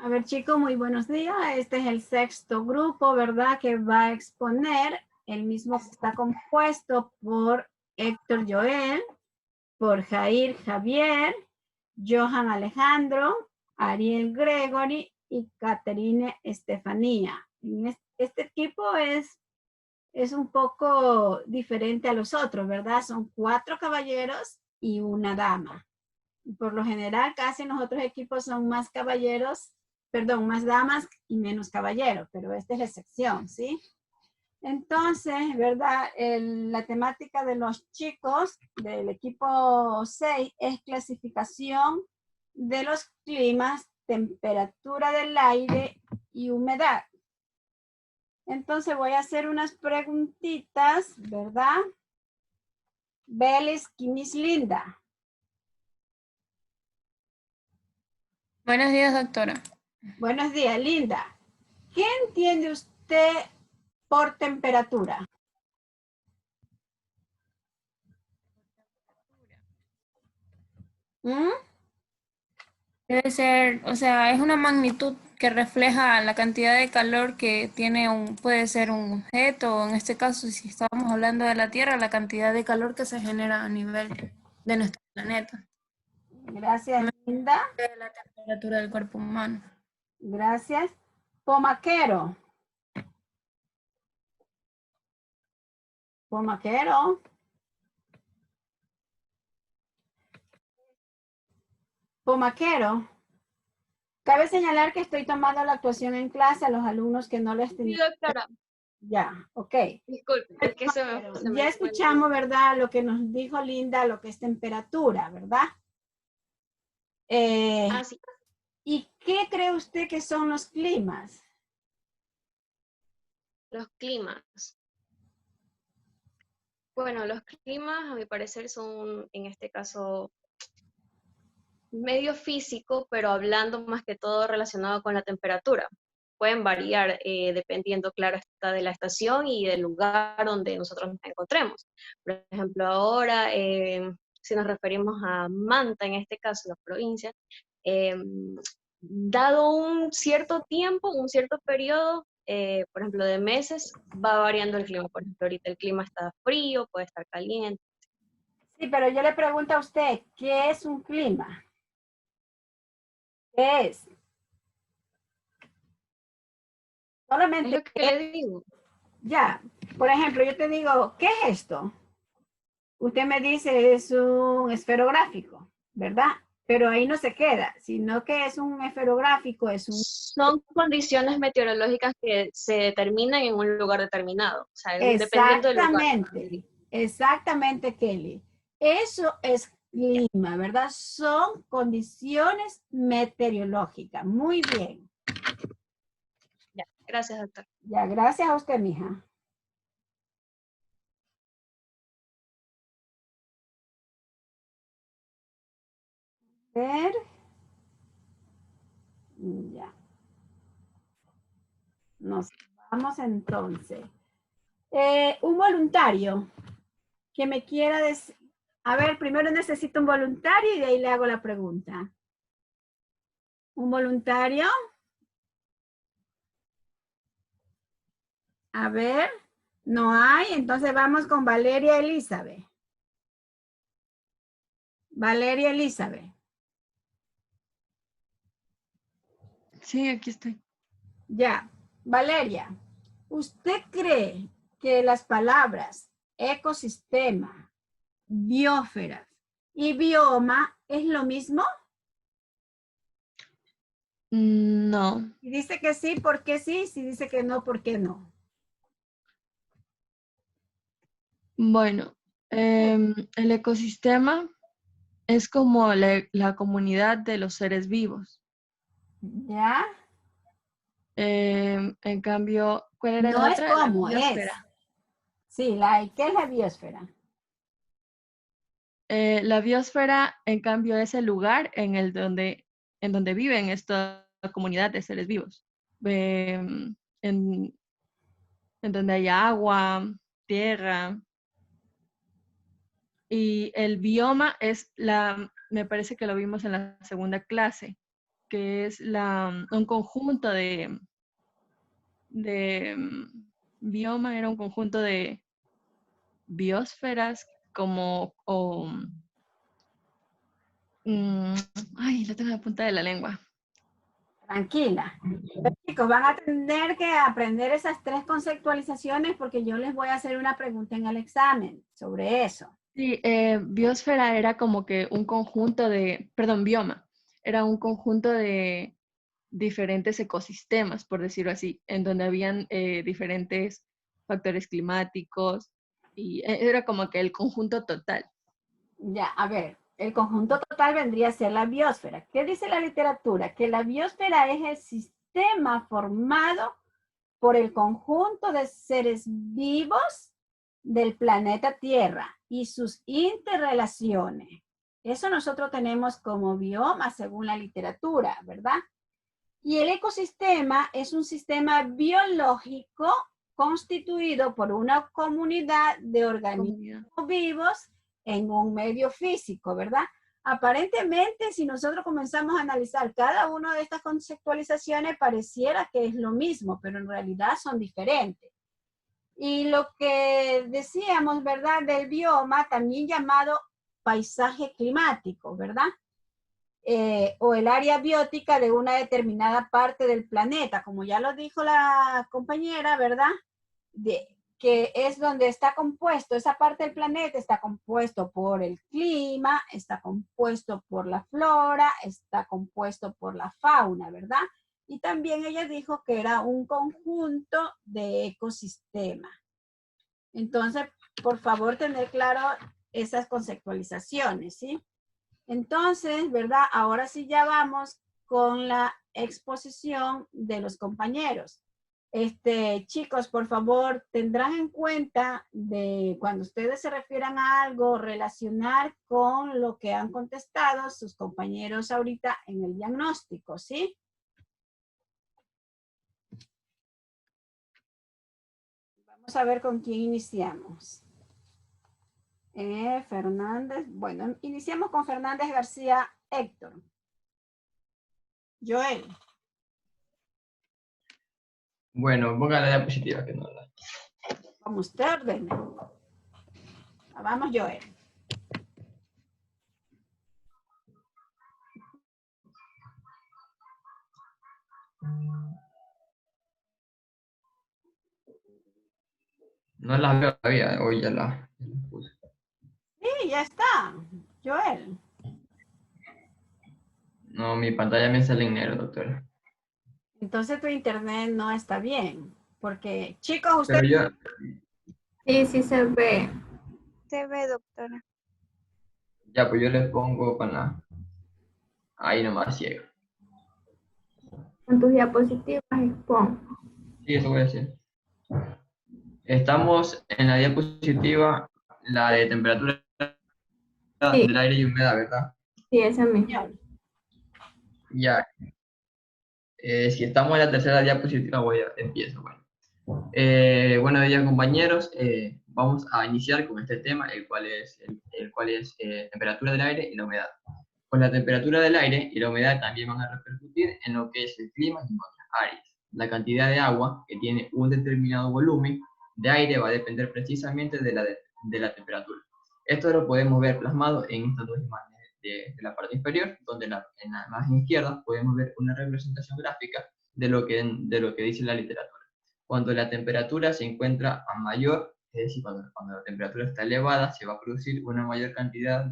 A ver, chicos, muy buenos días. Este es el sexto grupo, ¿verdad? Que va a exponer el mismo que está compuesto por Héctor Joel, por Jair Javier, Johan Alejandro, Ariel Gregory y Caterine Estefanía. Este equipo es un poco diferente a los otros, ¿verdad? Son 4 caballeros y una dama. Por lo general, casi en los otros equipos son más caballeros, perdón, más damas y menos caballeros, pero esta es la excepción, ¿sí? Entonces, ¿verdad? La temática de los chicos del equipo 6 es clasificación de los climas, temperatura del aire y humedad. Entonces voy a hacer unas preguntitas, ¿verdad? Belis, Kimis, Linda. Buenos días, doctora. Buenos días, Linda. ¿Qué entiende usted por temperatura? ¿Mm? Debe ser, o sea, es una magnitud que refleja la cantidad de calor que tiene puede ser un objeto, o en este caso, si estábamos hablando de la Tierra, la cantidad de calor que se genera a nivel de nuestro planeta. Gracias, Linda. De la temperatura del cuerpo humano. Gracias. Pomaquero. Pomaquero. Pomaquero. Cabe señalar que estoy tomando la actuación en clase a los alumnos que no les Sí, tenía. doctora. Ya, ok. Disculpe, es que se me Ya fue el escuchamos, ¿verdad? Lo que nos dijo Linda, lo que es temperatura, ¿verdad? Ah, sí. ¿Y qué cree usted que son los climas? Los climas. Bueno, los climas, a mi parecer, son, en este caso, medio físico, pero hablando más que todo relacionado con la temperatura. Pueden variar dependiendo, claro está, de la estación y del lugar donde nosotros nos encontremos. Por ejemplo, ahora, si nos referimos a Manta, en este caso, la provincia, eh, dado un cierto tiempo, un cierto periodo, por ejemplo, de meses, va variando el clima. Por ejemplo, ahorita el clima está frío, puede estar caliente. Sí, pero yo le pregunto a usted, ¿qué es un clima? ¿Qué es? Es Solamente lo que le digo. ya. Por ejemplo, yo te digo, ¿qué es esto? Usted me dice, es un esferográfico, ¿verdad? Pero ahí no se queda, sino que es un esferográfico, es un... Son condiciones meteorológicas que se determinan en un lugar determinado, o sea, dependiendo del lugar. Exactamente, exactamente, Kelly. Eso es clima, ¿verdad? Son condiciones meteorológicas. Muy bien. Ya, gracias, doctor. Ya, gracias a usted, mija. A ver. Ya. Nos vamos entonces. Un voluntario que me quiera decir. A ver, primero necesito un voluntario y de ahí le hago la pregunta. ¿Un voluntario? A ver, no hay, entonces vamos con Valeria Elizabeth. Valeria Elizabeth. Sí, aquí estoy. Ya, Valeria, ¿usted cree que las palabras ecosistema, biosfera y bioma es lo mismo? No. Si dice que sí, ¿por qué sí? Si dice que no, ¿por qué no? Bueno, el ecosistema es como la comunidad de los seres vivos. ¿Ya? En cambio, ¿cuál era No la es otra? La como, es. biosfera. Sí, ¿qué es la biosfera? La biosfera, en cambio, es el lugar en donde viven esta comunidad de seres vivos. En, en donde hay agua, tierra. Y el bioma me parece que lo vimos en la segunda clase, que es un conjunto bioma, era un conjunto de biosferas ay, lo tengo en la punta de la lengua. Tranquila. Pero, chicos, van a tener que aprender esas 3 conceptualizaciones porque yo les voy a hacer una pregunta en el examen sobre eso. Sí, biosfera era como que un conjunto bioma, era un conjunto de diferentes ecosistemas, por decirlo así, en donde habían diferentes factores climáticos y era como que el conjunto total. Ya, a ver, el conjunto total vendría a ser la biosfera. ¿Qué dice la literatura? Que la biosfera es el sistema formado por el conjunto de seres vivos del planeta Tierra y sus interrelaciones. Eso nosotros tenemos como bioma según la literatura, ¿verdad? Y el ecosistema es un sistema biológico constituido por una comunidad de organismos vivos en un medio físico, ¿verdad? Aparentemente, si nosotros comenzamos a analizar cada una de estas conceptualizaciones, pareciera que es lo mismo, pero en realidad son diferentes. Y lo que decíamos, ¿verdad? Del bioma, también llamado paisaje climático, ¿verdad? O el área biótica de una determinada parte del planeta, como ya lo dijo la compañera, ¿verdad? Que es donde está compuesto, esa parte del planeta está compuesto por el clima, está compuesto por la flora, está compuesto por la fauna, ¿verdad? Y también ella dijo que era un conjunto de ecosistemas. Entonces, por favor, tener claro esas conceptualizaciones, ¿sí? Entonces, ¿verdad? Ahora sí ya vamos con la exposición de los compañeros. Chicos, por favor, tendrán en cuenta de cuando ustedes se refieran a algo, relacionar con lo que han contestado sus compañeros ahorita en el diagnóstico, ¿sí? Vamos a ver con quién iniciamos. Fernández, bueno, iniciamos con Fernández García Héctor. Joel. Bueno, ponga la diapositiva que no la. Vamos, usted ordene. Vamos, Joel. No las veo todavía, hoy ya las puse. Sí, ya está. Joel. No, mi pantalla me sale en negro, doctora. Entonces tu internet no está bien. Porque, chicos, Pero ustedes... yo, Sí, sí se ve. Se ve, doctora. ya, pues yo les pongo con la. Ahí nomás ciego. Con tus diapositivas expon. Sí, eso voy a decir. Estamos en la diapositiva, la de temperatura Sí. del aire y humedad, ¿verdad? Sí, esa misma. Ya. Si estamos en la tercera diapositiva, empiezo. Buenos días, compañeros. Vamos a iniciar con este tema, el cual es temperatura del aire y la humedad. Con la temperatura del aire y la humedad también van a repercutir en lo que es el clima y en otras áreas. La cantidad de agua que tiene un determinado volumen de aire va a depender precisamente de la temperatura. Esto lo podemos ver plasmado en estas dos imágenes de la parte inferior, donde en la imagen izquierda podemos ver una representación gráfica de lo que dice la literatura. Cuando la temperatura se encuentra a mayor, es decir, cuando la temperatura está elevada, se va a producir una mayor cantidad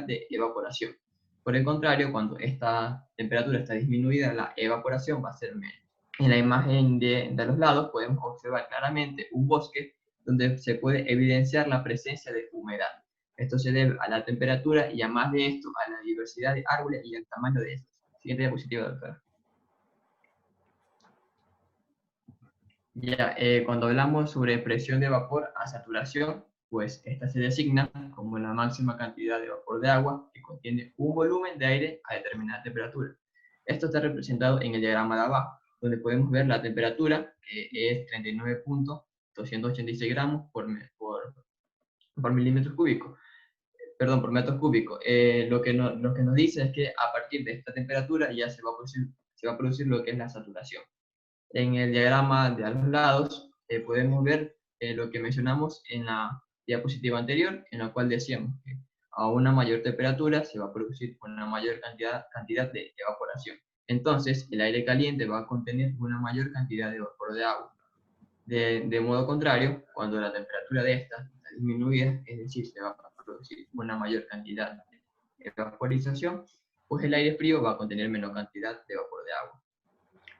de evaporación. Por el contrario, cuando esta temperatura está disminuida, la evaporación va a ser menos. En la imagen de los lados podemos observar claramente un bosque donde se puede evidenciar la presencia de humedad. Esto se debe a la temperatura y además de esto, a la diversidad de árboles y al tamaño de estos. Siguiente diapositiva, doctora. Ya, cuando hablamos sobre presión de vapor a saturación, pues esta se designa como la máxima cantidad de vapor de agua que contiene un volumen de aire a determinada temperatura. Esto está representado en el diagrama de abajo, donde podemos ver la temperatura, que es 39.286 gramos por milímetro cúbico. perdón, por metro cúbico. Lo que nos dice es que a partir de esta temperatura ya se va a producir lo que es la saturación. En el diagrama de a los lados podemos ver lo que mencionamos en la diapositiva anterior, en la cual decíamos que a una mayor temperatura se va a producir una mayor cantidad de evaporación. Entonces, el aire caliente va a contener una mayor cantidad de vapor de agua. De modo contrario, cuando la temperatura de esta está disminuida, es decir, se va a producir una mayor cantidad de vaporización, pues el aire frío va a contener menor cantidad de vapor de agua.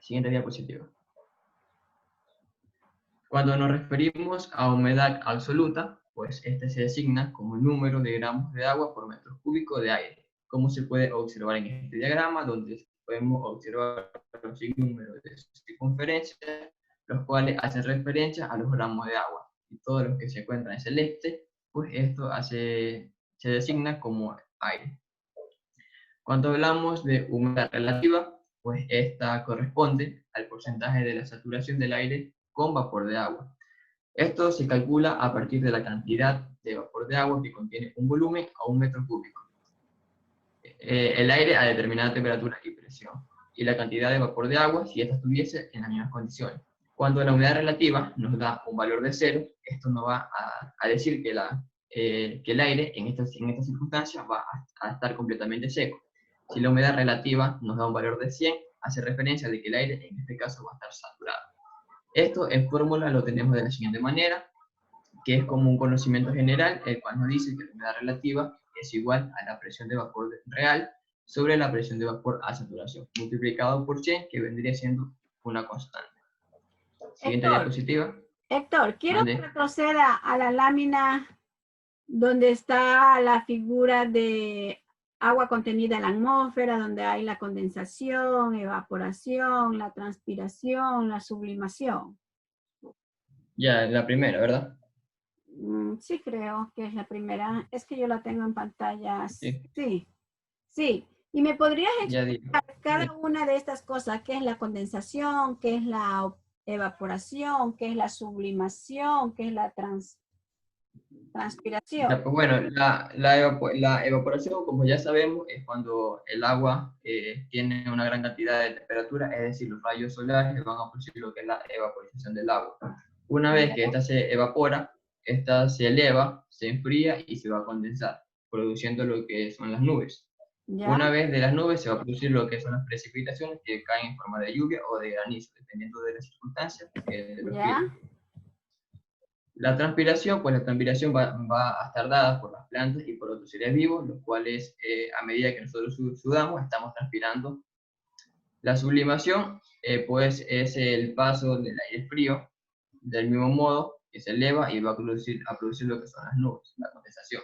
Siguiente diapositiva. Cuando nos referimos a humedad absoluta, pues este se designa como el número de gramos de agua por metro cúbico de aire, como se puede observar en este diagrama, donde podemos observar los números de circunferencia, los cuales hacen referencia a los gramos de agua. Y todos los que se encuentran en celeste, pues esto se designa como aire. Cuando hablamos de humedad relativa, pues esta corresponde al porcentaje de la saturación del aire con vapor de agua. Esto se calcula a partir de la cantidad de vapor de agua que contiene un volumen a un metro cúbico. El aire a determinada temperatura y presión, y la cantidad de vapor de agua si ésta estuviese en las mismas condiciones. Cuando la humedad relativa nos da un valor de 0, esto nos va a decir que el aire en esta circunstancia va a estar completamente seco. Si la humedad relativa nos da un valor de 100, hace referencia de que el aire en este caso va a estar saturado. Esto en fórmula lo tenemos de la siguiente manera, que es como un conocimiento general, el cual nos dice que la humedad relativa es igual a la presión de vapor real sobre la presión de vapor a saturación, multiplicado por 100, que vendría siendo una constante. Siguiente diapositiva. Héctor, quiero que proceda a la lámina donde está la figura de agua contenida en la atmósfera, donde hay la condensación, evaporación, la transpiración, la sublimación. Ya, la primera, ¿verdad? Sí, creo que es la primera. Es que yo la tengo en pantalla. Sí. Sí. ¿Y me podrías explicar Ya cada una de estas cosas? ¿Qué es la condensación? ¿Qué es la evaporación? ¿Qué es la sublimación? ¿Qué es la transpiración? Ya, pues bueno, la evaporación, como ya sabemos, es cuando el agua tiene una gran cantidad de temperatura, es decir, los rayos solares van a producir lo que es la evaporización del agua. Una vez que esta se evapora, esta se eleva, se enfría y se va a condensar, produciendo lo que son las nubes. ¿Ya? Una vez de las nubes se va a producir lo que son las precipitaciones que caen en forma de lluvia o de granizo, dependiendo de las circunstancias de los ¿Ya? climas. La transpiración, pues la transpiración va a estar dada por las plantas y por otros seres vivos, los cuales a medida que nosotros sudamos estamos transpirando. La sublimación, pues es el paso del aire frío, del mismo modo que se eleva y va a producir lo que son las nubes, la condensación.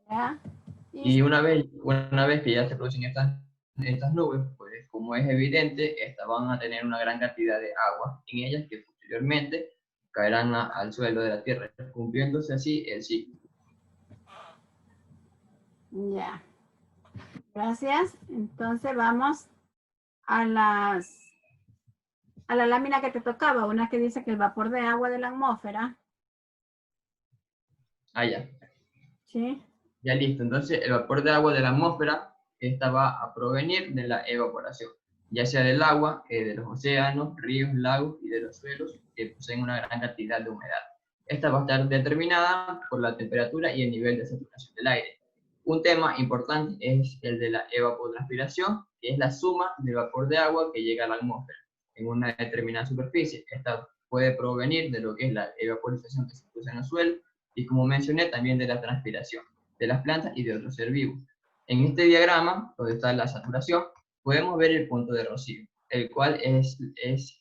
¿Ya? Y una vez que ya se producen estas nubes, pues como es evidente, estas van a tener una gran cantidad de agua en ellas que posteriormente caerán al suelo de la Tierra, cumpliéndose así el ciclo. Ya. Gracias. Entonces vamos a la lámina que te tocaba, una que dice que el vapor de agua de la atmósfera. Ah, ya. Sí. Ya listo. Entonces, el vapor de agua de la atmósfera, esta va a provenir de la evaporación, ya sea del agua, de los océanos, ríos, lagos y de los suelos que poseen una gran cantidad de humedad. Esta va a estar determinada por la temperatura y el nivel de saturación del aire. Un tema importante es el de la evapotranspiración, que es la suma del vapor de agua que llega a la atmósfera en una determinada superficie. Esta puede provenir de lo que es la evaporización que se produce en el suelo y, como mencioné, también de la transpiración de las plantas y de otros seres vivos. En este diagrama, donde está la saturación, podemos ver el punto de rocío, el cual es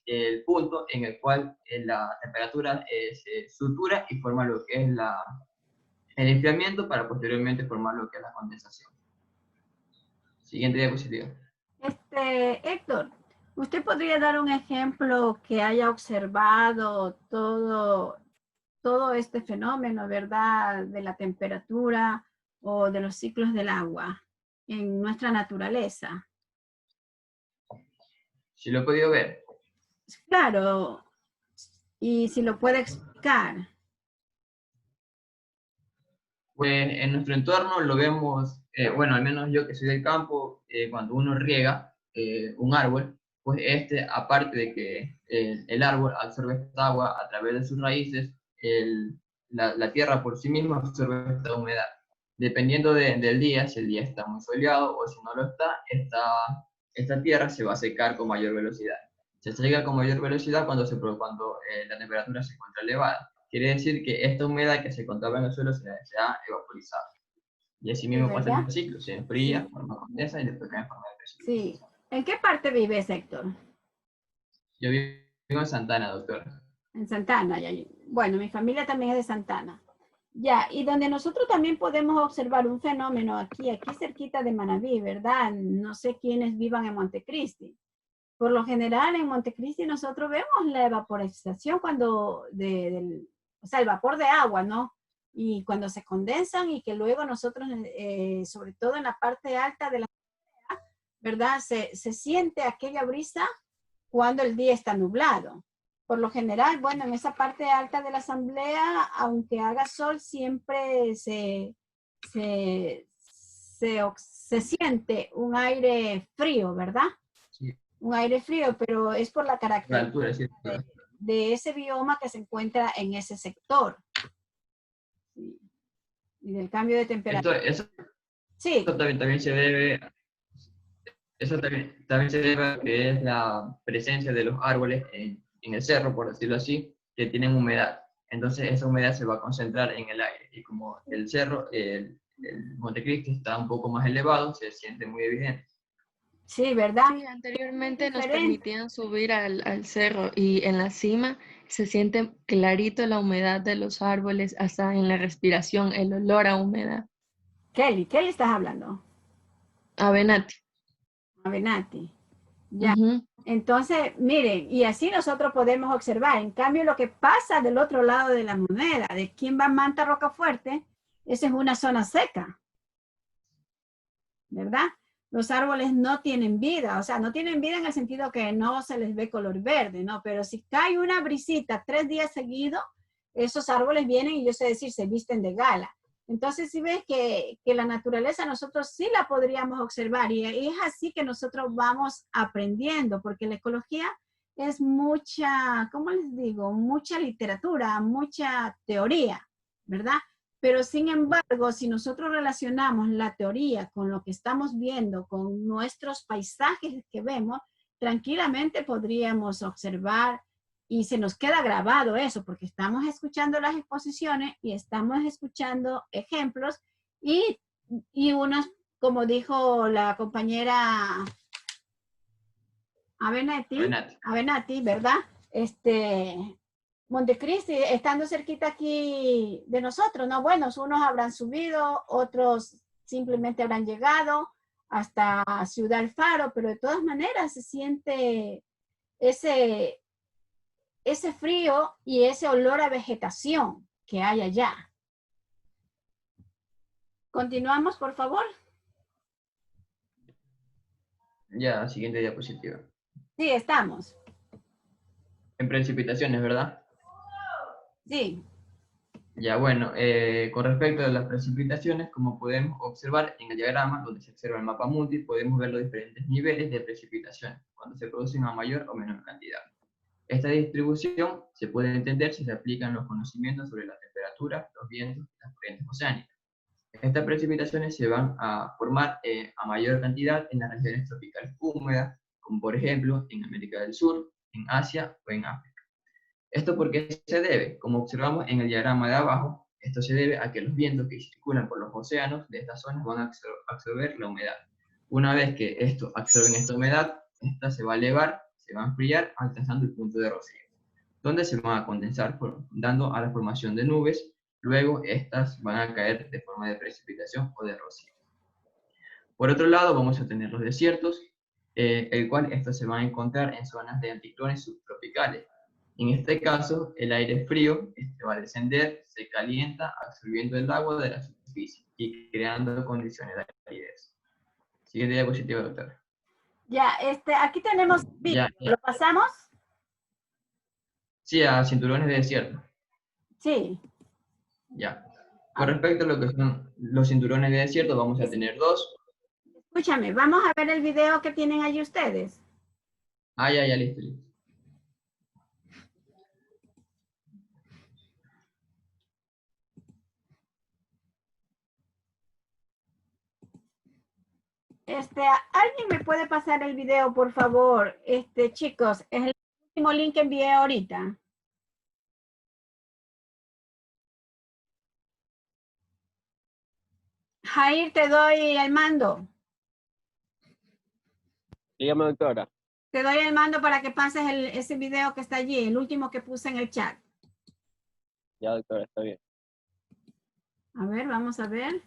el punto en el cual la temperatura se sutura y forma lo que es el enfriamiento para posteriormente formar lo que es la condensación. Siguiente diapositiva. Héctor, ¿usted podría dar un ejemplo que haya observado todo este fenómeno, verdad, de la temperatura o de los ciclos del agua en nuestra naturaleza? ¿Sí lo he podido ver? Claro, y si lo puede explicar. Pues en nuestro entorno lo vemos, bueno, al menos yo que soy del campo, cuando uno riega un árbol, pues aparte de que el árbol absorbe esta agua a través de sus raíces, la tierra por sí misma absorbe esta humedad. Dependiendo del día, si el día está muy soleado o si no lo está, esta tierra se va a secar con mayor velocidad. Se seca con mayor velocidad cuando la temperatura se encuentra elevada. Quiere decir que esta humedad que se encontraba en el suelo se ha evaporizado. Y así mismo pasa en el ciclo, se enfría, Sí. forma condensa y después cae en forma de precipitación. Sí. ¿En qué parte vives, Héctor? Yo vivo en Santana, doctora. En Santana. Ya. Bueno, mi familia también es de Santana. Ya, y donde nosotros también podemos observar un fenómeno aquí cerquita de Manabí, ¿verdad? No sé quiénes vivan en Montecristi. Por lo general, en Montecristi nosotros vemos la evaporización cuando, o sea, el vapor de agua, ¿no? Y cuando se condensan y que luego nosotros, sobre todo en la parte alta de la ciudad, ¿verdad? Se siente aquella brisa cuando el día está nublado. Por lo general, bueno, en esa parte alta de la asamblea, aunque haga sol, siempre se siente un aire frío, ¿verdad? Sí, Un aire frío, pero es por la la característica altura, sí, doctora. de ese bioma que se encuentra en ese sector. Sí. Y del cambio de temperatura. Eso Sí, también se debe, eso también se debe a que es la presencia de los árboles en el cerro, por decirlo así, que tienen humedad. Entonces esa humedad se va a concentrar en el aire. Y como el cerro, el Montecristi está un poco más elevado, se siente muy evidente. sí, ¿verdad? Sí, anteriormente nos Diferente. permitían subir al cerro y en la cima se siente clarito la humedad de los árboles, hasta en la respiración, el olor a humedad. Kelly estás hablando. Avenate. Avenatti. Ya. Ujú. Entonces, miren, y así nosotros podemos observar. En cambio, lo que pasa del otro lado de la moneda, de Quimba, Manta, Rocafuerte, esa es una zona seca, ¿verdad? Los árboles no tienen vida, o sea, no tienen vida en el sentido que no se les ve color verde, ¿no? Pero si cae una brisita 3 días seguidos, esos árboles vienen y yo sé decir, se visten de gala. Entonces, si ves que la naturaleza nosotros sí la podríamos observar y es así que nosotros vamos aprendiendo, porque la ecología es mucha, ¿cómo les digo? Mucha literatura, mucha teoría, ¿verdad? Pero sin embargo, si nosotros relacionamos la teoría con lo que estamos viendo, con nuestros paisajes que vemos, tranquilamente podríamos observar y se nos queda grabado eso, porque estamos escuchando las exposiciones y estamos escuchando ejemplos y unos, como dijo la compañera Avenatti, ¿verdad? Montecristi, estando cerquita aquí de nosotros, ¿no? Bueno, unos habrán subido, otros simplemente habrán llegado hasta Ciudad Alfaro, pero de todas maneras se siente ese frío y ese olor a vegetación que hay allá. Continuamos, por favor. Ya, siguiente diapositiva. Sí, estamos. En precipitaciones, ¿verdad? Sí. Ya, bueno, con respecto a las precipitaciones, como podemos observar en el diagrama donde se observa el mapa mundi, podemos ver los diferentes niveles de precipitación, cuando se producen a mayor o menor cantidad. Esta distribución se puede entender si se aplican los conocimientos sobre la temperatura, los vientos y las corrientes oceánicas. Estas precipitaciones se van a formar a mayor cantidad en las regiones tropicales húmedas, como por ejemplo en América del Sur, en Asia o en África. ¿Esto por qué se debe? Como observamos en el diagrama de abajo, esto se debe a que los vientos que circulan por los océanos de estas zonas van a absorber la humedad. Una vez que estos absorben esta humedad, esta se va a elevar, se va a enfriar, alcanzando el punto de rocío, donde se van a condensar, dando a la formación de nubes. Luego, estas van a caer de forma de precipitación o de rocío. Por otro lado, vamos a tener los desiertos, el cual estos se van a encontrar en zonas de anticiclones subtropicales. En este caso, el aire frío va a descender, se calienta, absorbiendo el agua de la superficie y creando condiciones de aridez. Siguiente diapositiva, doctora. Ya, aquí tenemos, Ya, ¿lo pasamos? sí, a cinturones de desierto. Sí. Ya. Con respecto a lo que son los cinturones de desierto, vamos a tener dos. Escúchame, vamos a ver el video que tienen ahí ustedes. Ah, ya, listo, listo. ¿Alguien me puede pasar el video, por favor? Chicos, es el último link que envié ahorita. Jair, te doy el mando. Dígame, doctora. Te doy el mando para que pases ese video que está allí, el último que puse en el chat. Ya, doctora, está bien. A ver, vamos a ver.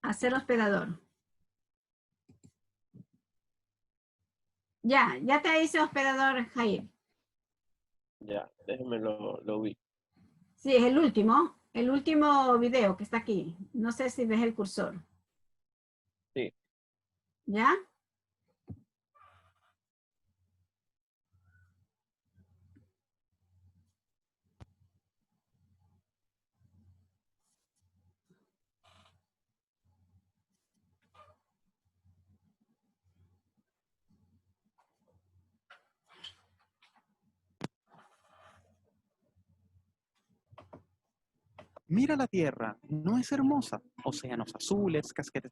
Hacer hospedador. Ya te hice hospedador, Jair. Ya, déjeme lo ubico. Sí, es el último video que está aquí. No sé si ves el cursor. Sí. ¿Ya? Mira la Tierra, ¿no es hermosa? Océanos azules, casquetes.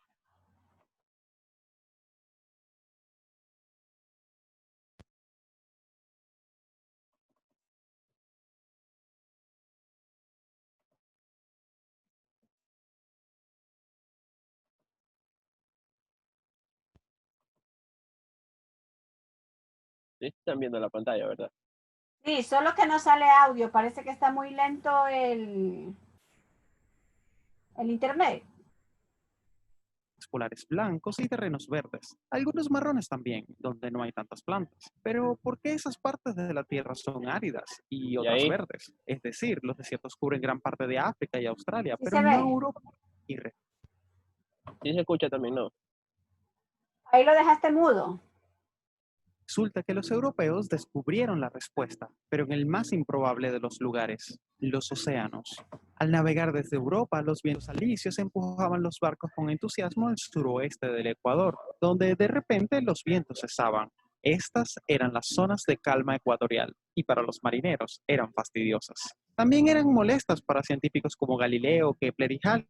Sí, están viendo la pantalla, ¿verdad? Sí, solo que no sale audio. Parece que está muy lento el internet. Polares blancos y terrenos verdes, algunos marrones también, donde no hay tantas plantas. Pero ¿por qué esas partes de la Tierra son áridas y otras ahí? verdes? Es decir, los desiertos cubren gran parte de África y Australia, Sí pero se no ve. Europa y Sí se escucha también, ¿no? Ahí lo dejaste mudo. Resulta que los europeos descubrieron la respuesta, pero en el más improbable de los lugares, los océanos. Al navegar desde Europa, los vientos alisios empujaban los barcos con entusiasmo al suroeste del Ecuador, donde de repente los vientos cesaban. Estas eran las zonas de calma ecuatorial, y para los marineros eran fastidiosas. También eran molestas para científicos como Galileo, Kepler y Halley,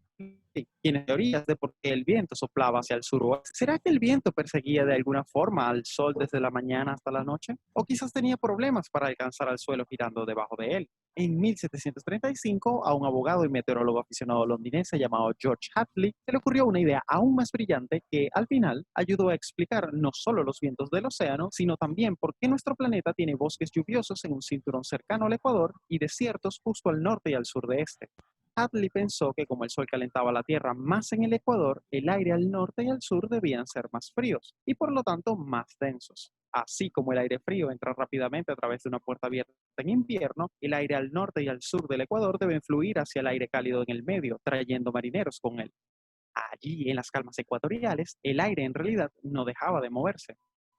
tiene teorías de por qué el viento soplaba hacia el suroeste. ¿Será que el viento perseguía de alguna forma al sol desde la mañana hasta la noche? ¿O quizás tenía problemas para alcanzar al suelo girando debajo de él? En 1735, a un abogado y meteorólogo aficionado londinense llamado George Hadley se le ocurrió una idea aún más brillante que, al final, ayudó a explicar no solo los vientos del océano, sino también por qué nuestro planeta tiene bosques lluviosos en un cinturón cercano al Ecuador y desiertos justo al norte y al sur de este. Hadley pensó que como el sol calentaba la Tierra más en el Ecuador, el aire al norte y al sur debían ser más fríos y por lo tanto más densos. Así como el aire frío entra rápidamente a través de una puerta abierta en invierno, el aire al norte y al sur del Ecuador debe fluir hacia el aire cálido en el medio, trayendo marineros con él. Allí, en las calmas ecuatoriales, el aire en realidad no dejaba de moverse.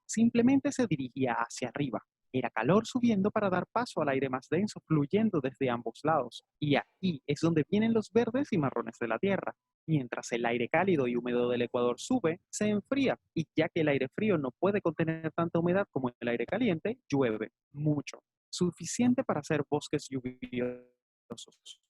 Simplemente se dirigía hacia arriba. Era calor subiendo para dar paso al aire más denso fluyendo desde ambos lados. Y aquí es donde vienen los verdes y marrones de la Tierra. Mientras el aire cálido y húmedo del Ecuador sube, se enfría. Y ya que el aire frío no puede contener tanta humedad como el aire caliente, llueve mucho. Suficiente para hacer bosques lluviosos.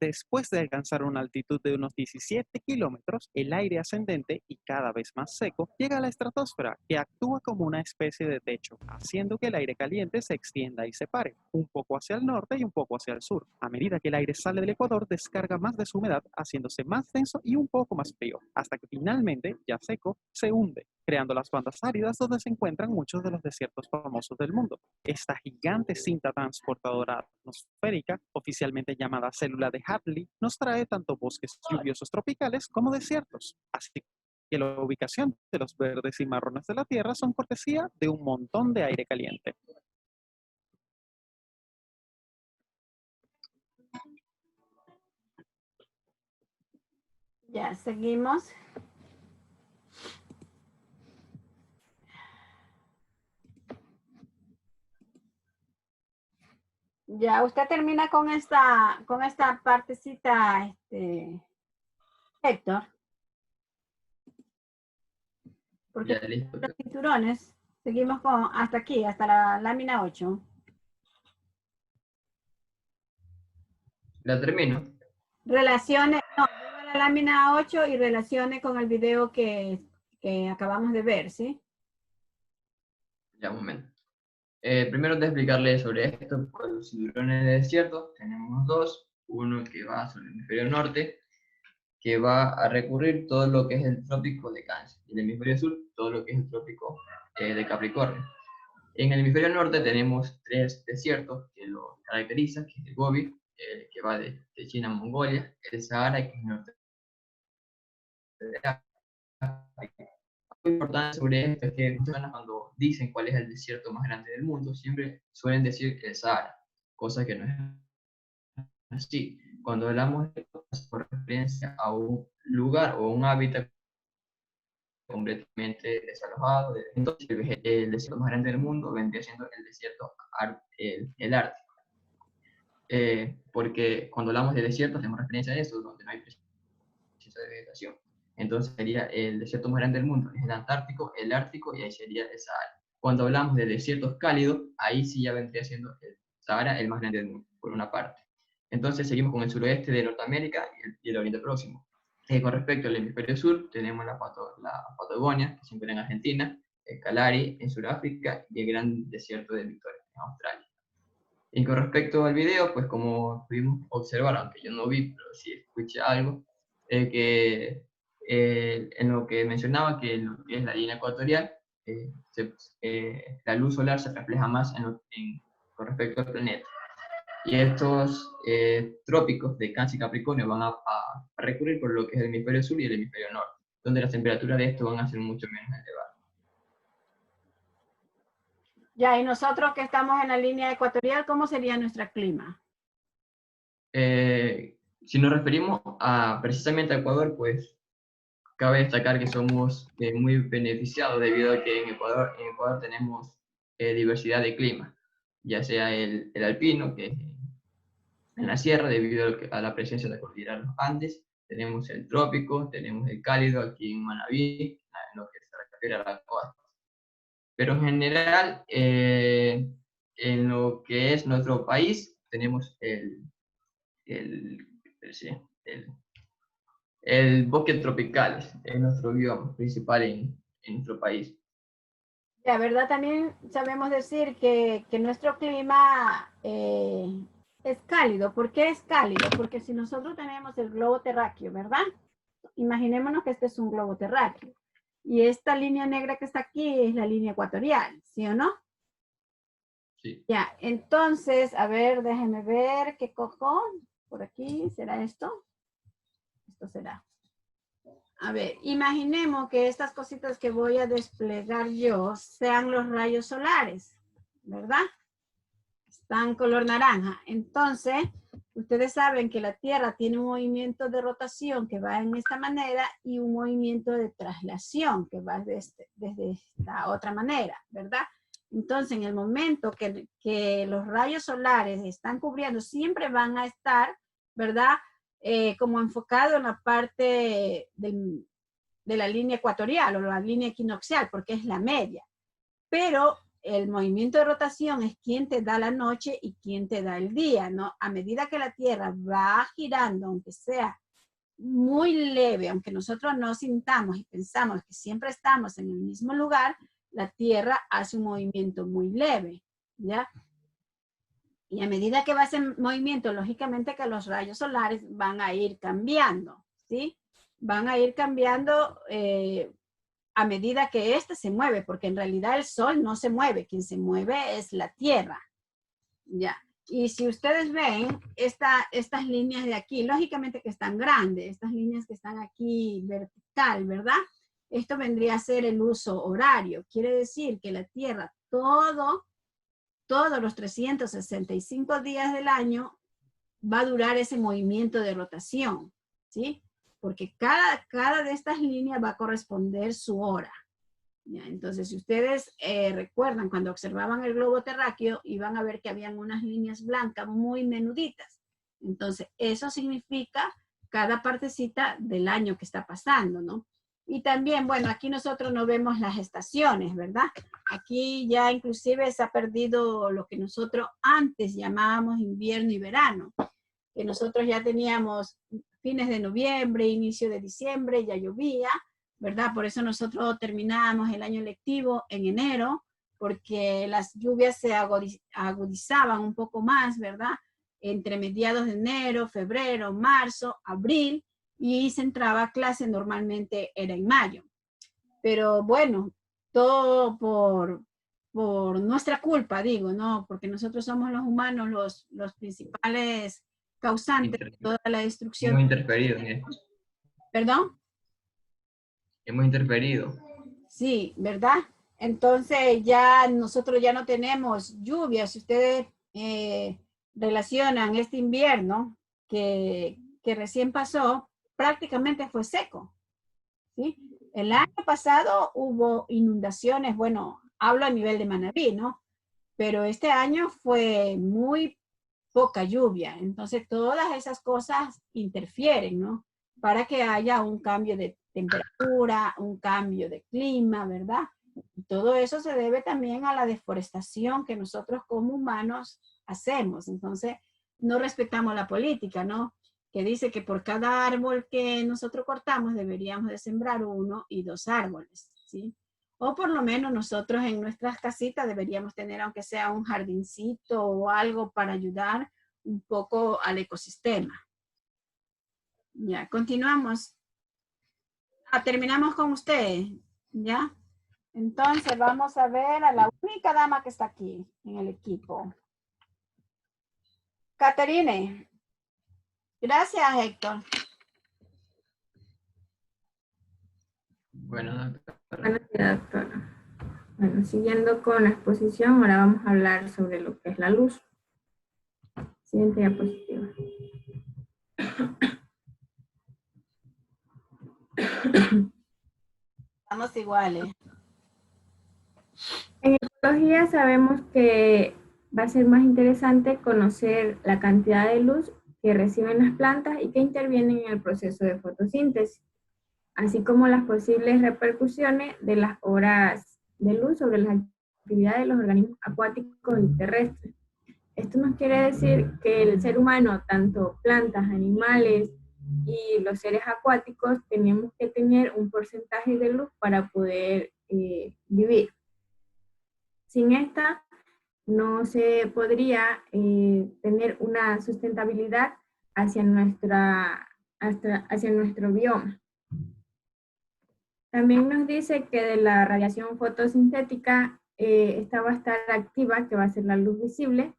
Después de alcanzar una altitud de unos 17 kilómetros, el aire ascendente y cada vez más seco llega a la estratosfera, que actúa como una especie de techo, haciendo que el aire caliente se extienda y se pare, un poco hacia el norte y un poco hacia el sur. A medida que el aire sale del Ecuador, descarga más de su humedad, haciéndose más denso y un poco más frío, hasta que finalmente, ya seco, se hunde, creando las bandas áridas donde se encuentran muchos de los desiertos famosos del mundo. Esta gigante cinta transportadora atmosférica, oficialmente llamada célula de Hadley, nos trae tanto bosques lluviosos tropicales como desiertos. Así que la ubicación de los verdes y marrones de la Tierra son cortesía de un montón de aire caliente. Ya, seguimos. Ya, usted termina con esta partecita, Héctor. Porque Ya, listo. los cinturones, seguimos con hasta aquí, hasta la lámina 8. La termino. Relacione, no, vuelva a la lámina 8 y relacione con el video que acabamos de ver, ¿sí? Ya, un momento. Primero de explicarles sobre esto, con los cinturones de desierto, tenemos dos. Uno que va sobre el hemisferio norte, que va a recurrir todo lo que es el trópico de Cáncer. Y en el hemisferio sur, todo lo que es el trópico de Capricornio. En el hemisferio norte tenemos tres desiertos que lo caracterizan, que es el Gobi, que va de China a Mongolia, el Sahara, que es el norte de África. Lo importante sobre esto es que personas cuando dicen cuál es el desierto más grande del mundo, siempre suelen decir el Sahara, cosa que no es así. Cuando hablamos de esto, es por referencia a un lugar o un hábitat completamente desalojado. Entonces, el desierto más grande del mundo vendría siendo el desierto el Ártico. Porque cuando hablamos de desierto hacemos referencia a eso, donde no hay presencia de vegetación. Entonces sería el desierto más grande del mundo, es el Antártico, el Ártico y ahí sería el Sahara. Cuando hablamos de desiertos cálidos, ahí sí ya vendría siendo el Sahara el más grande del mundo, por una parte. Entonces seguimos con el suroeste de Norteamérica y el Oriente Próximo. Con respecto al hemisferio sur, tenemos la Patagonia, que se encuentra en Argentina, el Kalahari en Sudáfrica y el gran desierto de Victoria en Australia. Y con respecto al video, pues como pudimos observar, aunque yo no vi, pero sí escuché algo, que en lo que mencionaba que en lo que es la línea ecuatorial, la luz solar se refleja más con respecto al planeta. Y estos trópicos de Cáncer y Capricornio van a recurrir por lo que es el hemisferio sur y el hemisferio norte, donde las temperaturas de estos van a ser mucho menos elevadas. Ya, y nosotros que estamos en la línea ecuatorial, ¿cómo sería nuestro clima? Si nos referimos precisamente a Ecuador, pues cabe destacar que somos muy beneficiados debido a que en Ecuador tenemos diversidad de clima, ya sea el alpino, que es en la sierra debido a la presencia de la cordillera de los Andes, tenemos el trópico, tenemos el cálido aquí en Manabí, en lo que se refiere a la costa. Pero en general, en lo que es nuestro país, tenemos el bosque tropical, es nuestro bioma principal en nuestro país. La verdad también sabemos decir que nuestro clima es cálido. ¿Por qué es cálido? Porque si nosotros tenemos el globo terráqueo, ¿verdad? Imaginémonos que este es un globo terráqueo. Y esta línea negra que está aquí es la línea ecuatorial, ¿sí o no? Sí. Ya, entonces, a ver, déjenme ver qué cojo. Por aquí, ¿será esto? Esto será. A ver, imaginemos que estas cositas que voy a desplegar yo sean los rayos solares, ¿verdad? Están color naranja. Entonces, ustedes saben que la Tierra tiene un movimiento de rotación que va en esta manera y un movimiento de traslación que va desde esta otra manera, ¿verdad? Entonces, en el momento que los rayos solares están cubriendo, siempre van a estar, ¿verdad? Como enfocado en la parte de la línea ecuatorial o la línea equinoccial, porque es la media. Pero el movimiento de rotación es quien te da la noche y quien te da el día, ¿no? A medida que la Tierra va girando, aunque sea muy leve, aunque nosotros no sintamos y pensamos que siempre estamos en el mismo lugar, la Tierra hace un movimiento muy leve, ¿ya? Y a medida que va ese movimiento, lógicamente que los rayos solares van a ir cambiando, ¿sí? Van a ir cambiando a medida que éste se mueve, porque en realidad el Sol no se mueve, quien se mueve es la Tierra, ¿ya? Y si ustedes ven estas líneas de aquí, lógicamente que están grandes, estas líneas que están aquí vertical, ¿verdad? Esto vendría a ser el uso horario. Quiere decir que la Tierra, todos los 365 días del año, va a durar ese movimiento de rotación, ¿sí? Porque cada de estas líneas va a corresponder su hora, Ya, entonces, si ustedes recuerdan, cuando observaban el globo terráqueo, iban a ver que habían unas líneas blancas muy menuditas. Entonces, eso significa cada partecita del año que está pasando, ¿no? Y también, bueno, aquí nosotros no vemos las estaciones, ¿verdad? Aquí ya inclusive se ha perdido lo que nosotros antes llamábamos invierno y verano, que nosotros ya teníamos fines de noviembre, inicio de diciembre, ya llovía, ¿verdad? Por eso nosotros terminábamos el año lectivo en enero, porque las lluvias se agudizaban un poco más, ¿verdad? Entre mediados de enero, febrero, marzo, abril, y se entraba a clase normalmente era en mayo. Pero bueno, todo por nuestra culpa, digo, ¿no? Porque nosotros somos los humanos los principales causantes de toda la destrucción. Hemos interferido en esto. ¿Perdón? Hemos interferido. Sí, ¿verdad? Entonces ya nosotros ya no tenemos lluvias. Si ustedes relacionan este invierno que recién pasó, prácticamente fue seco, ¿sí? El año pasado hubo inundaciones, bueno, hablo a nivel de Manabí, ¿no? Pero este año fue muy poca lluvia. Entonces todas esas cosas interfieren, ¿no? Para que haya un cambio de temperatura, un cambio de clima, ¿verdad? Y todo eso se debe también a la deforestación que nosotros como humanos hacemos. Entonces, no respetamos la política, ¿no? Que dice que por cada árbol que nosotros cortamos deberíamos de sembrar 1 y 2 árboles, ¿sí? O por lo menos nosotros en nuestras casitas deberíamos tener, aunque sea un jardincito o algo para ayudar un poco al ecosistema. Ya, continuamos. Terminamos con usted, ¿ya? Entonces vamos a ver a la única dama que está aquí en el equipo. Caterine. Gracias, Héctor. Bueno, doctora. Buenos días, doctora. Bueno, siguiendo con la exposición, ahora vamos a hablar sobre lo que es la luz. Siguiente diapositiva. Estamos iguales. En ecología sabemos que va a ser más interesante conocer la cantidad de luz que reciben las plantas y que intervienen en el proceso de fotosíntesis, así como las posibles repercusiones de las horas de luz sobre las actividades de los organismos acuáticos y terrestres. Esto nos quiere decir que el ser humano, tanto plantas, animales y los seres acuáticos, tenemos que tener un porcentaje de luz para poder vivir. Sin esta, no se podría tener una sustentabilidad hacia nuestro bioma. También nos dice que de la radiación fotosintética, esta va a estar activa, que va a ser la luz visible,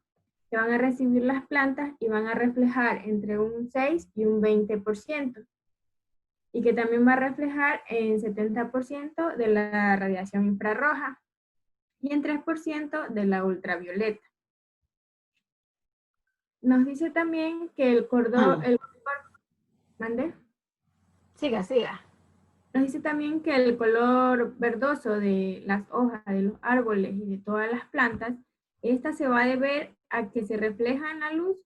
que van a recibir las plantas y van a reflejar entre un 6 y un 20%, y que también va a reflejar en 70% de la radiación infrarroja y en 3% de la ultravioleta. Nos dice también que el cordón... ¿Mande? Siga, siga. Nos dice también que el color verdoso de las hojas de los árboles y de todas las plantas, esta se va a deber a que se refleja en la luz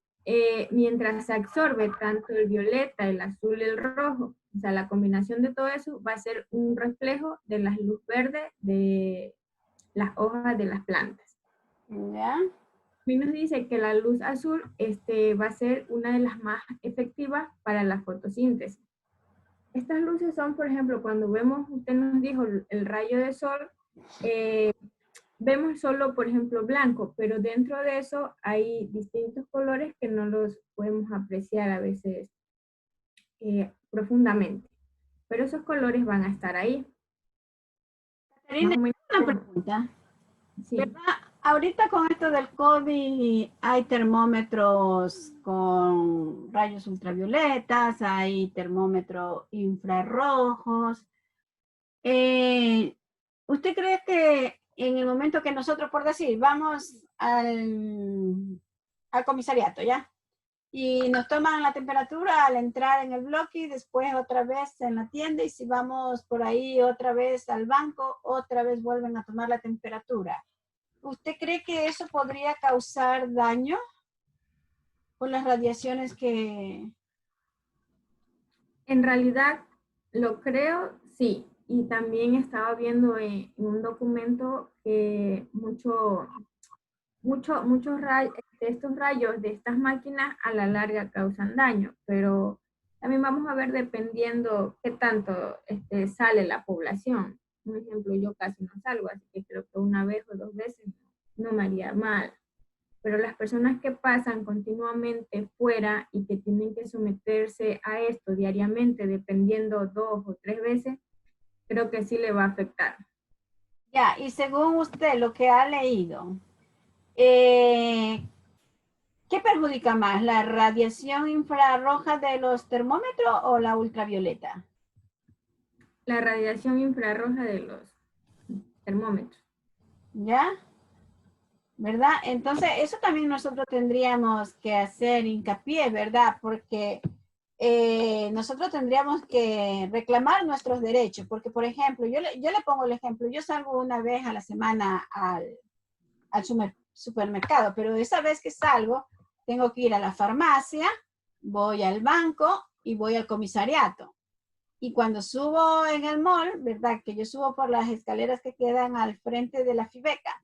mientras se absorbe tanto el violeta, el azul y el rojo. O sea, la combinación de todo eso va a ser un reflejo de la luz verde de las hojas de las plantas. ¿Ya? También nos dice que la luz azul va a ser una de las más efectivas para la fotosíntesis. Estas luces son, por ejemplo, cuando vemos, usted nos dijo, el rayo de sol, vemos solo, por ejemplo, blanco, pero dentro de eso hay distintos colores que no los podemos apreciar a veces profundamente. Pero esos colores van a estar ahí. Caterina, una pregunta. Sí. ¿Verdad? Ahorita con esto del COVID hay termómetros con rayos ultravioletas, hay termómetros infrarrojos. ¿Usted cree que en el momento que nosotros, por decir, vamos al comisariato, ¿ya? y nos toman la temperatura al entrar en el bloque y después otra vez en la tienda, y si vamos por ahí otra vez al banco, otra vez vuelven a tomar la temperatura. ¿Usted cree que eso podría causar daño por las radiaciones que... En realidad, lo creo, sí. Y también estaba viendo en un documento que muchos rayos, de estos rayos de estas máquinas a la larga causan daño, pero también vamos a ver dependiendo qué tanto sale la población. Por ejemplo, yo casi no salgo, así que creo que una vez o dos veces no me haría mal. Pero las personas que pasan continuamente fuera y que tienen que someterse a esto diariamente, dependiendo 2 o 3 veces, creo que sí le va a afectar. Ya, y según usted, lo que ha leído, ¿qué perjudica más, la radiación infrarroja de los termómetros o la ultravioleta? La radiación infrarroja de los termómetros. ¿Ya? ¿Verdad? Entonces, eso también nosotros tendríamos que hacer hincapié, ¿verdad? Porque nosotros tendríamos que reclamar nuestros derechos, porque, por ejemplo, yo le pongo el ejemplo, yo salgo una vez a la semana al supermercado, pero esa vez que salgo, tengo que ir a la farmacia, voy al banco y voy al comisariato. Y cuando subo en el mall, ¿verdad? Que yo subo por las escaleras que quedan al frente de la Fibeca,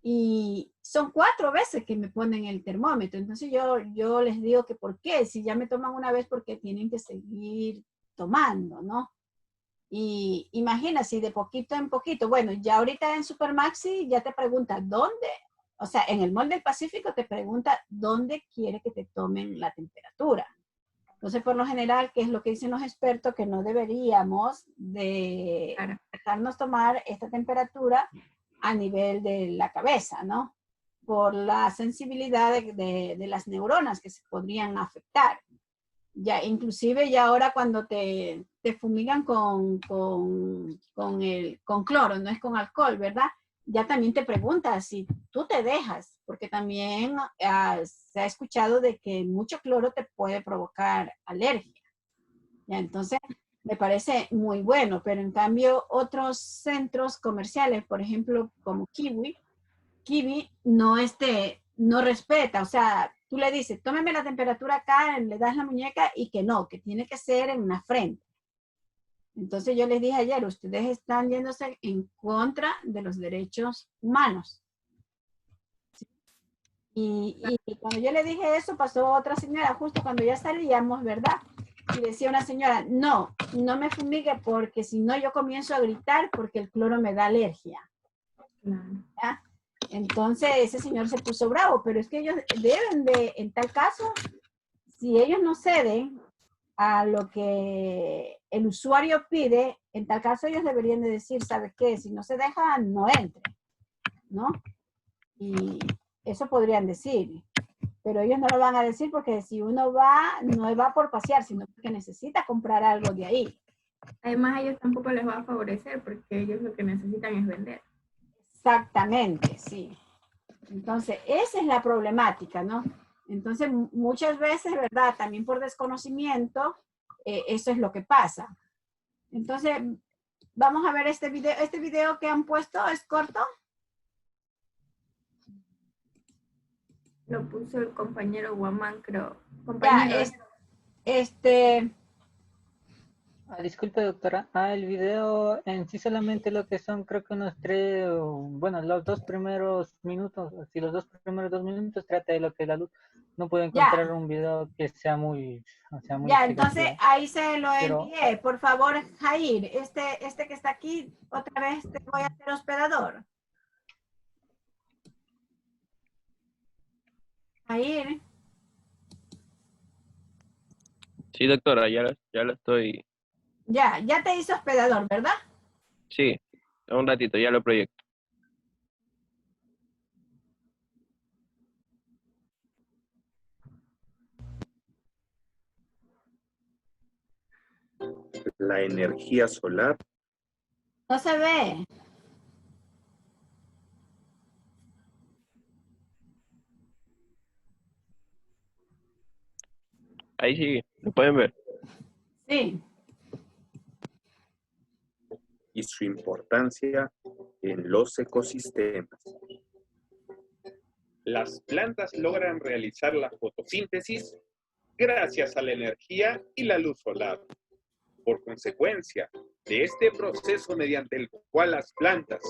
y son 4 veces que me ponen el termómetro. Entonces yo les digo que por qué, si ya me toman una vez, porque tienen que seguir tomando, ¿no? Y imagina, si de poquito en poquito, bueno, ya ahorita en Supermaxi ya te pregunta dónde, o sea, en el Mall del Pacífico te pregunta dónde quiere que te tomen la temperatura. Entonces, por lo general, ¿qué es lo que dicen los expertos? Que no deberíamos de dejarnos tomar esta temperatura a nivel de la cabeza, ¿no? Por la sensibilidad de las neuronas que se podrían afectar. Ya, inclusive ya ahora cuando te fumigan con cloro, no es con alcohol, ¿verdad? Ya también te preguntas si tú te dejas, porque también se ha escuchado de que mucho cloro te puede provocar alergia. Ya, entonces, me parece muy bueno, pero en cambio otros centros comerciales, por ejemplo, como Kiwi no respeta, o sea, tú le dices, tómeme la temperatura acá, le das la muñeca y que no, que tiene que ser en la frente. Entonces yo les dije ayer, ustedes están yéndose en contra de los derechos humanos. Y cuando yo le dije eso, pasó otra señora, justo cuando ya salíamos, ¿verdad? Y decía una señora, no me fumigue porque si no yo comienzo a gritar porque el cloro me da alergia. ¿Ya? Entonces ese señor se puso bravo, pero es que ellos deben de, en tal caso, si ellos no ceden a lo que el usuario pide, en tal caso ellos deberían de decir, ¿sabes qué? Si no se deja, no entre, ¿no? Y eso podrían decir, pero ellos no lo van a decir porque si uno va, no va por pasear, sino porque necesita comprar algo de ahí. Además, a ellos tampoco les va a favorecer porque ellos lo que necesitan es vender. Exactamente, sí. Entonces, esa es la problemática, ¿no? Entonces, muchas veces, ¿verdad? También por desconocimiento, eso es lo que pasa. Entonces, vamos a ver este video. Este video que han puesto es corto. Lo puso el compañero Guamán, creo. Compañero. Ya, disculpe, doctora. El video en sí solamente lo que son, creo que unos 3, bueno, los 2 primeros minutos, si los 2 primeros 2 minutos trata de lo que es la luz. No puedo encontrar un video que sea muy, ya, entonces ahí se lo pero, envié. Por favor, Jair, este que está aquí, otra vez te voy a hacer hospedador. Jair. Sí, doctora, ya lo estoy. Ya te hice hospedador, ¿verdad? Sí, un ratito, ya lo proyecto. La energía solar. No se ve. Ahí sí, lo pueden ver. Sí. Y su importancia en los ecosistemas. Las plantas logran realizar la fotosíntesis gracias a la energía y la luz solar. Por consecuencia de este proceso mediante el cual las plantas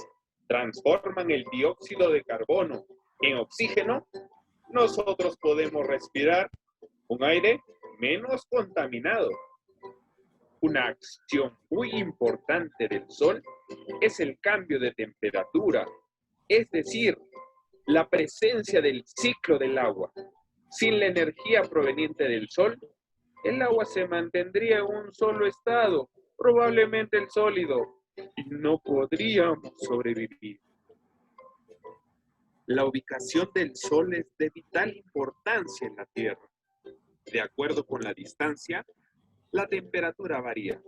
transforman el dióxido de carbono en oxígeno, nosotros podemos respirar un aire menos contaminado. Una acción muy importante del sol es el cambio de temperatura, es decir, la presencia del ciclo del agua. Sin la energía proveniente del sol, el agua se mantendría en un solo estado, probablemente el sólido, y no podríamos sobrevivir. La ubicación del Sol es de vital importancia en la Tierra. De acuerdo con la distancia, la temperatura varía.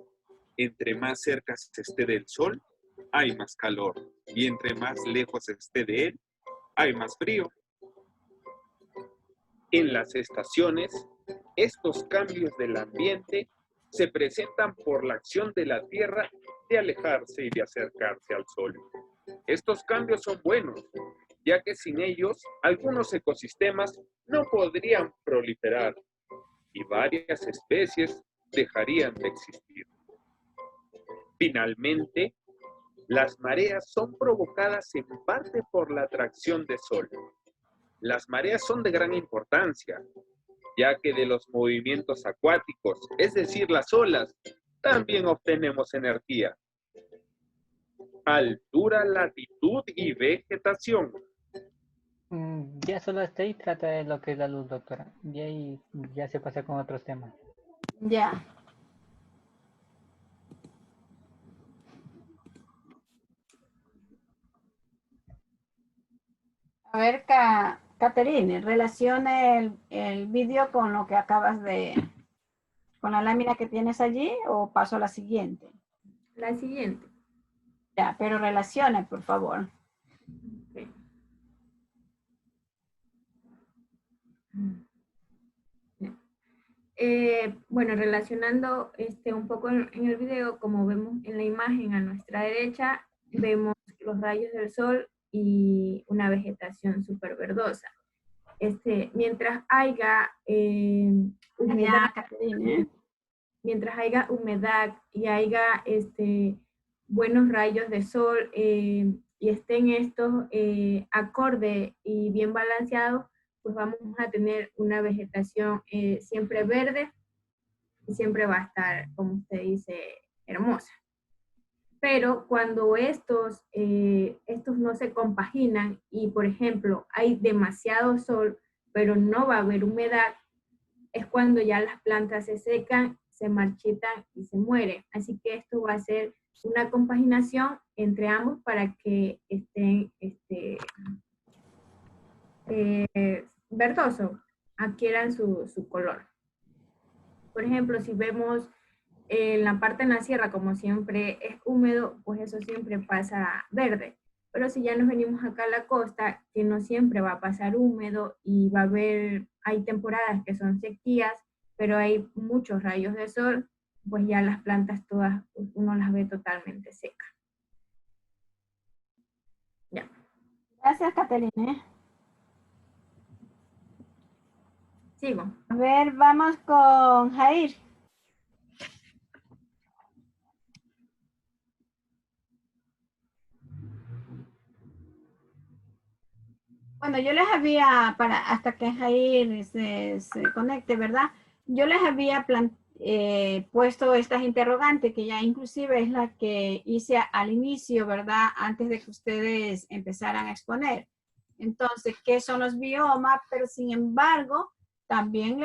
Entre más cerca se esté del Sol, hay más calor, y entre más lejos esté de él, hay más frío. En las estaciones, estos cambios del ambiente se presentan por la acción de la Tierra de alejarse y de acercarse al Sol. Estos cambios son buenos, ya que sin ellos algunos ecosistemas no podrían proliferar y varias especies dejarían de existir. Finalmente, las mareas son provocadas en parte por la atracción del Sol. Las mareas son de gran importancia, ya que de los movimientos acuáticos, es decir, las olas, también obtenemos energía. Altura, latitud y vegetación. Ya solo hasta ahí trata de lo que es la luz, doctora. Y ahí ya se pasa con otros temas. Ya. A ver, Caterine, relaciona el vídeo con lo que acabas de, con la lámina que tienes allí, o paso a la siguiente. La siguiente. Ya, pero relaciona, por favor. Okay. Bueno, relacionando un poco en el video, como vemos en la imagen a nuestra derecha, vemos los rayos del sol y una vegetación súper verdosa. Mientras haya humedad, mientras haya humedad y haya buenos rayos de sol y estén estos acordes y bien balanceados, pues vamos a tener una vegetación siempre verde y siempre va a estar, como usted dice, hermosa. Pero cuando estos no se compaginan y, por ejemplo, hay demasiado sol, pero no va a haber humedad, es cuando ya las plantas se secan, se marchitan y se mueren. Así que esto va a ser una compaginación entre ambos para que estén verdosos, adquieran su color. Por ejemplo, si vemos en la parte en la sierra, como siempre es húmedo, pues eso siempre pasa verde. Pero si ya nos venimos acá a la costa, que no siempre va a pasar húmedo y va a haber, hay temporadas que son sequías, pero hay muchos rayos de sol, pues ya las plantas todas, uno las ve totalmente secas. Ya. Gracias, Caterine. Sigo. A ver, vamos con Jair. Bueno, yo les había, hasta que Jair se conecte, ¿verdad? Yo les había puesto estas interrogantes, que ya inclusive es la que hice al inicio, ¿verdad? Antes de que ustedes empezaran a exponer. Entonces, ¿qué son los biomas? Pero sin embargo, también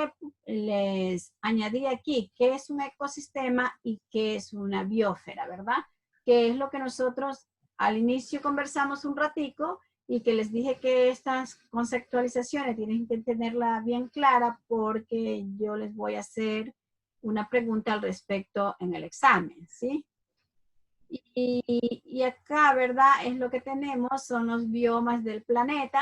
les añadí aquí qué es un ecosistema y qué es una biosfera, ¿verdad? Que es lo que nosotros al inicio conversamos un ratico y que les dije que estas conceptualizaciones tienen que tenerla bien clara porque yo les voy a hacer una pregunta al respecto en el examen, ¿sí? Y acá, ¿verdad? Es lo que tenemos, son los biomas del planeta.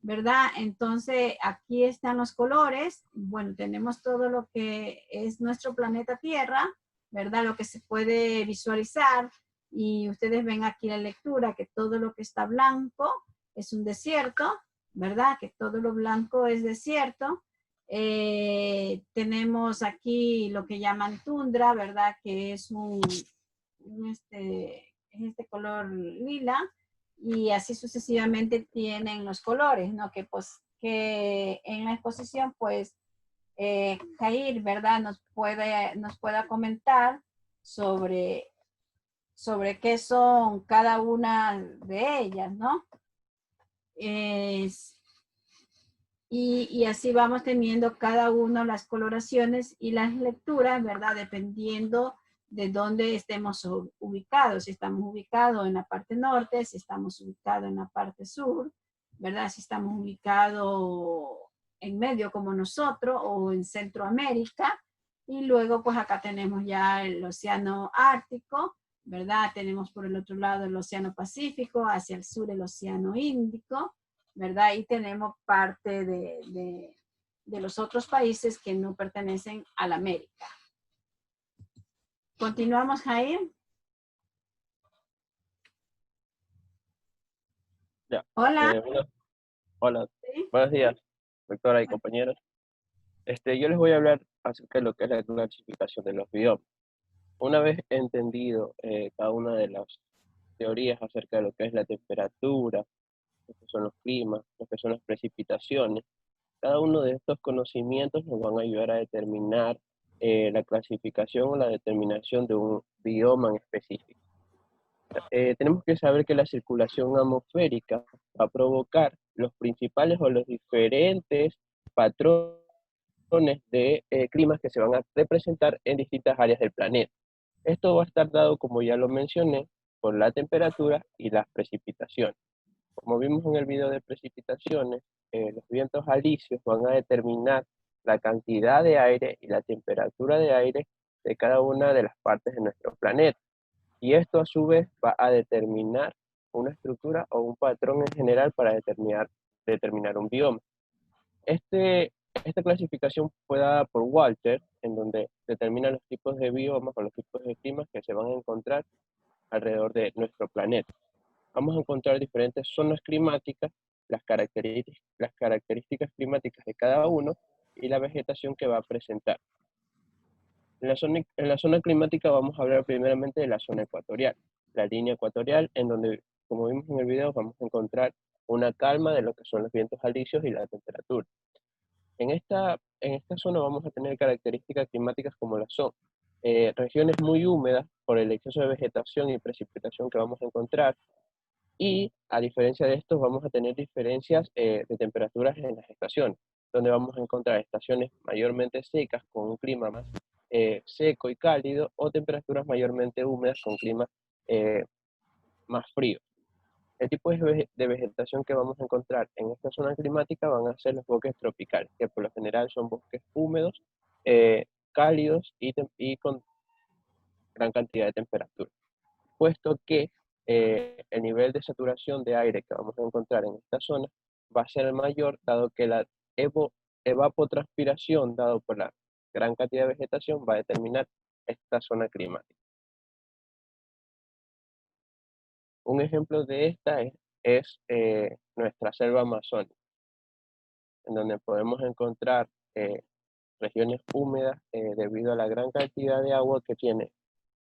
¿verdad? Entonces, aquí están los colores. Bueno, tenemos todo lo que es nuestro planeta Tierra, ¿verdad? Lo que se puede visualizar. Y ustedes ven aquí la lectura, que todo lo que está blanco es un desierto, ¿verdad? Que todo lo blanco es desierto. Tenemos aquí lo que llaman tundra, ¿verdad? Que es este color lila, y así sucesivamente tienen los colores, ¿no? Que, pues, que en la exposición, pues, Jair, ¿verdad? Nos pueda comentar sobre qué son cada una de ellas, ¿no? Y así vamos teniendo cada una las coloraciones y las lecturas, ¿verdad? Dependiendo de dónde estemos ubicados. Si estamos ubicados en la parte norte, si estamos ubicados en la parte sur, ¿verdad? Si estamos ubicados en medio como nosotros o en Centroamérica. Y luego, pues acá tenemos ya el océano Ártico, ¿verdad? Tenemos por el otro lado el océano Pacífico, hacia el sur el océano Índico, ¿verdad? Y tenemos parte de los otros países que no pertenecen a la América. ¿Continuamos, Jair? Ya. Hola. Hola. ¿Sí? Buenos días, doctora y compañeros. Yo les voy a hablar acerca de lo que es la clasificación de los biomas. Una vez entendido cada una de las teorías acerca de lo que es la temperatura, lo que son los climas, lo que son las precipitaciones, cada uno de estos conocimientos nos van a ayudar a determinar la clasificación o la determinación de un bioma en específico. Tenemos que saber que la circulación atmosférica va a provocar los principales o los diferentes patrones de climas que se van a representar en distintas áreas del planeta. Esto va a estar dado, como ya lo mencioné, por la temperatura y las precipitaciones. Como vimos en el video de precipitaciones, los vientos alisios van a determinar la cantidad de aire y la temperatura de aire de cada una de las partes de nuestro planeta. Y esto a su vez va a determinar una estructura o un patrón en general para determinar un bioma. Esta clasificación fue dada por Walter, en donde determina los tipos de biomas o los tipos de climas que se van a encontrar alrededor de nuestro planeta. Vamos a encontrar diferentes zonas climáticas, las características climáticas de cada uno y la vegetación que va a presentar. En la zona climática vamos a hablar primeramente de la zona ecuatorial, la línea ecuatorial, en donde, como vimos en el video, vamos a encontrar una calma de lo que son los vientos alisios y la temperatura. En esta zona vamos a tener características climáticas como las son regiones muy húmedas por el exceso de vegetación y precipitación que vamos a encontrar, y a diferencia de estos vamos a tener diferencias de temperaturas en las estaciones, donde vamos a encontrar estaciones mayormente secas con un clima más seco y cálido, o temperaturas mayormente húmedas con clima más frío. El tipo de vegetación que vamos a encontrar en esta zona climática van a ser los bosques tropicales, que por lo general son bosques húmedos, cálidos y con gran cantidad de temperatura. Puesto que el nivel de saturación de aire que vamos a encontrar en esta zona va a ser mayor, dado que la evapotranspiración, dado por la gran cantidad de vegetación, va a determinar esta zona climática. Un ejemplo de esta es nuestra selva amazónica, en donde podemos encontrar regiones húmedas debido a la gran cantidad de agua que tiene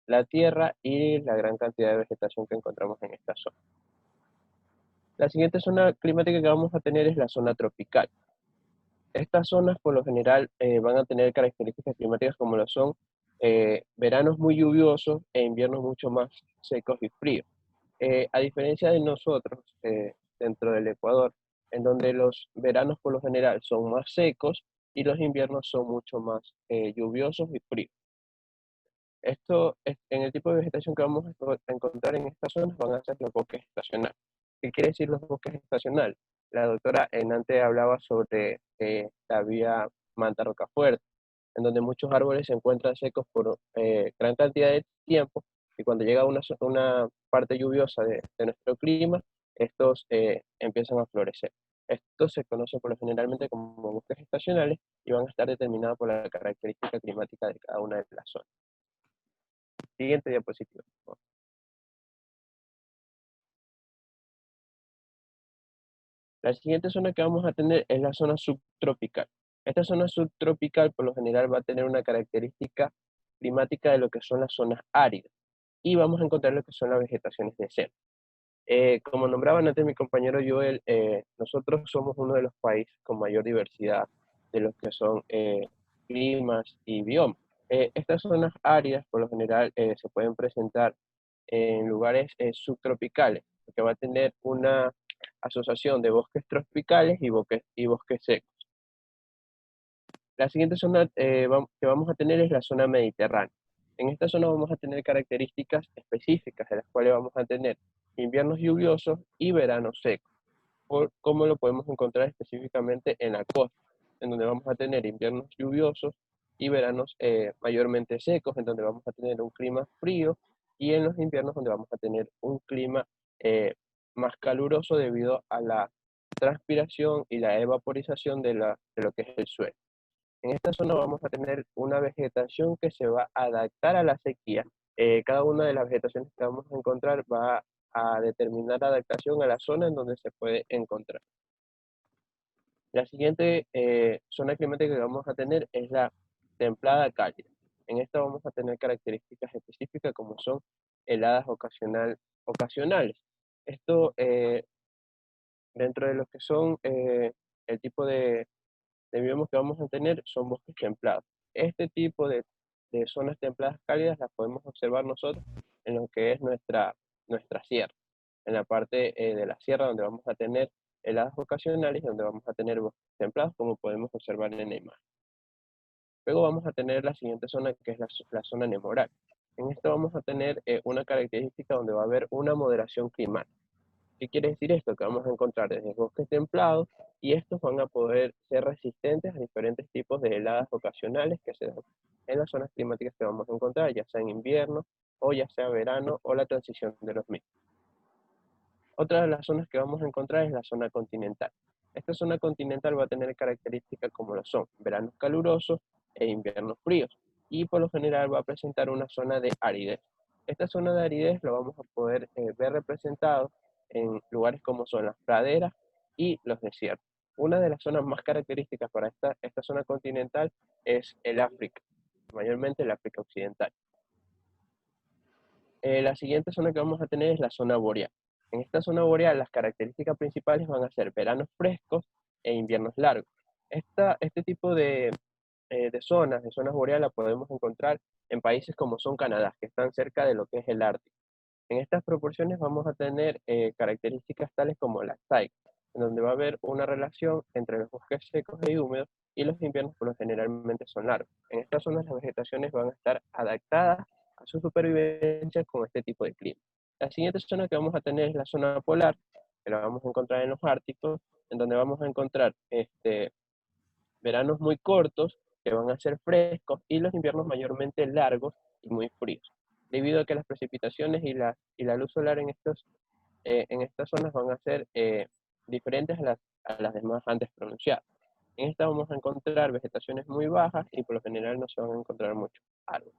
la tierra y la gran cantidad de vegetación que encontramos en esta zona. La siguiente zona climática que vamos a tener es la zona tropical. Estas zonas por lo general van a tener características climáticas como lo son veranos muy lluviosos e inviernos mucho más secos y fríos. A diferencia de nosotros, dentro del Ecuador, en donde los veranos por lo general son más secos y los inviernos son mucho más lluviosos y fríos. En el tipo de vegetación que vamos a encontrar en estas zonas van a ser los bosques estacionales. ¿Qué quiere decir los bosques estacionales? La doctora antes hablaba sobre la vía Manta Rocafuerte, en donde muchos árboles se encuentran secos por gran cantidad de tiempo, y cuando llega una parte lluviosa de nuestro clima, estos empiezan a florecer. Estos se conocen por lo generalmente como bosques estacionales y van a estar determinados por la característica climática de cada una de las zonas. Siguiente diapositiva, por favor. La siguiente zona que vamos a tener es la zona subtropical. Esta zona subtropical por lo general va a tener una característica climática de lo que son las zonas áridas y vamos a encontrar lo que son las vegetaciones de selva. Como nombraban antes mi compañero Joel, nosotros somos uno de los países con mayor diversidad de lo que son climas y biomas. Estas zonas áridas por lo general se pueden presentar en lugares subtropicales, que va a tener una asociación de bosques tropicales y bosques secos. La siguiente zona que vamos a tener es la zona mediterránea. En esta zona vamos a tener características específicas, de las cuales vamos a tener inviernos lluviosos y veranos secos, como lo podemos encontrar específicamente en la costa, en donde vamos a tener inviernos lluviosos y veranos mayormente secos, en donde vamos a tener un clima frío, y en los inviernos donde vamos a tener un clima más caluroso debido a la transpiración y la evaporización de lo que es el suelo. En esta zona vamos a tener una vegetación que se va a adaptar a la sequía. Cada una de las vegetaciones que vamos a encontrar va a determinar la adaptación a la zona en donde se puede encontrar. La siguiente zona climática que vamos a tener es la templada cálida. En esta vamos a tener características específicas como son heladas ocasionales. Esto dentro de lo que son el tipo de biomas que vamos a tener son bosques templados. Este tipo de zonas templadas cálidas las podemos observar nosotros en lo que es nuestra sierra. En la parte de la sierra donde vamos a tener heladas ocasionales y donde vamos a tener bosques templados, como podemos observar en la imagen. Luego vamos a tener la siguiente zona, que es la zona nemoral. En esto vamos a tener una característica donde va a haber una moderación climática. ¿Qué quiere decir esto? Que vamos a encontrar desde bosques templados y estos van a poder ser resistentes a diferentes tipos de heladas ocasionales que se dan en las zonas climáticas que vamos a encontrar, ya sea en invierno o ya sea verano o la transición de los mismos. Otra de las zonas que vamos a encontrar es la zona continental. Esta zona continental va a tener características como lo son veranos calurosos e inviernos fríos, y por lo general va a presentar una zona de aridez. Esta zona de aridez lo vamos a poder ver representado en lugares como son las praderas y los desiertos. Una de las zonas más características para esta zona continental es el África, mayormente el África occidental. La siguiente zona que vamos a tener es la zona boreal. En esta zona boreal las características principales van a ser veranos frescos e inviernos largos. Este tipo de zonas boreales las podemos encontrar en países como son Canadá, que están cerca de lo que es el Ártico. En estas proporciones vamos a tener características tales como la taiga, en donde va a haber una relación entre los bosques secos y húmedos y los inviernos por lo generalmente son largos. En estas zonas las vegetaciones van a estar adaptadas a su supervivencia con este tipo de clima. La siguiente zona que vamos a tener es la zona polar, que la vamos a encontrar en los árticos, en donde vamos a encontrar veranos muy cortos, que van a ser frescos, y los inviernos mayormente largos y muy fríos, debido a que las precipitaciones y la luz solar en estas zonas van a ser diferentes a las demás antes pronunciadas. En esta vamos a encontrar vegetaciones muy bajas y por lo general no se van a encontrar muchos árboles.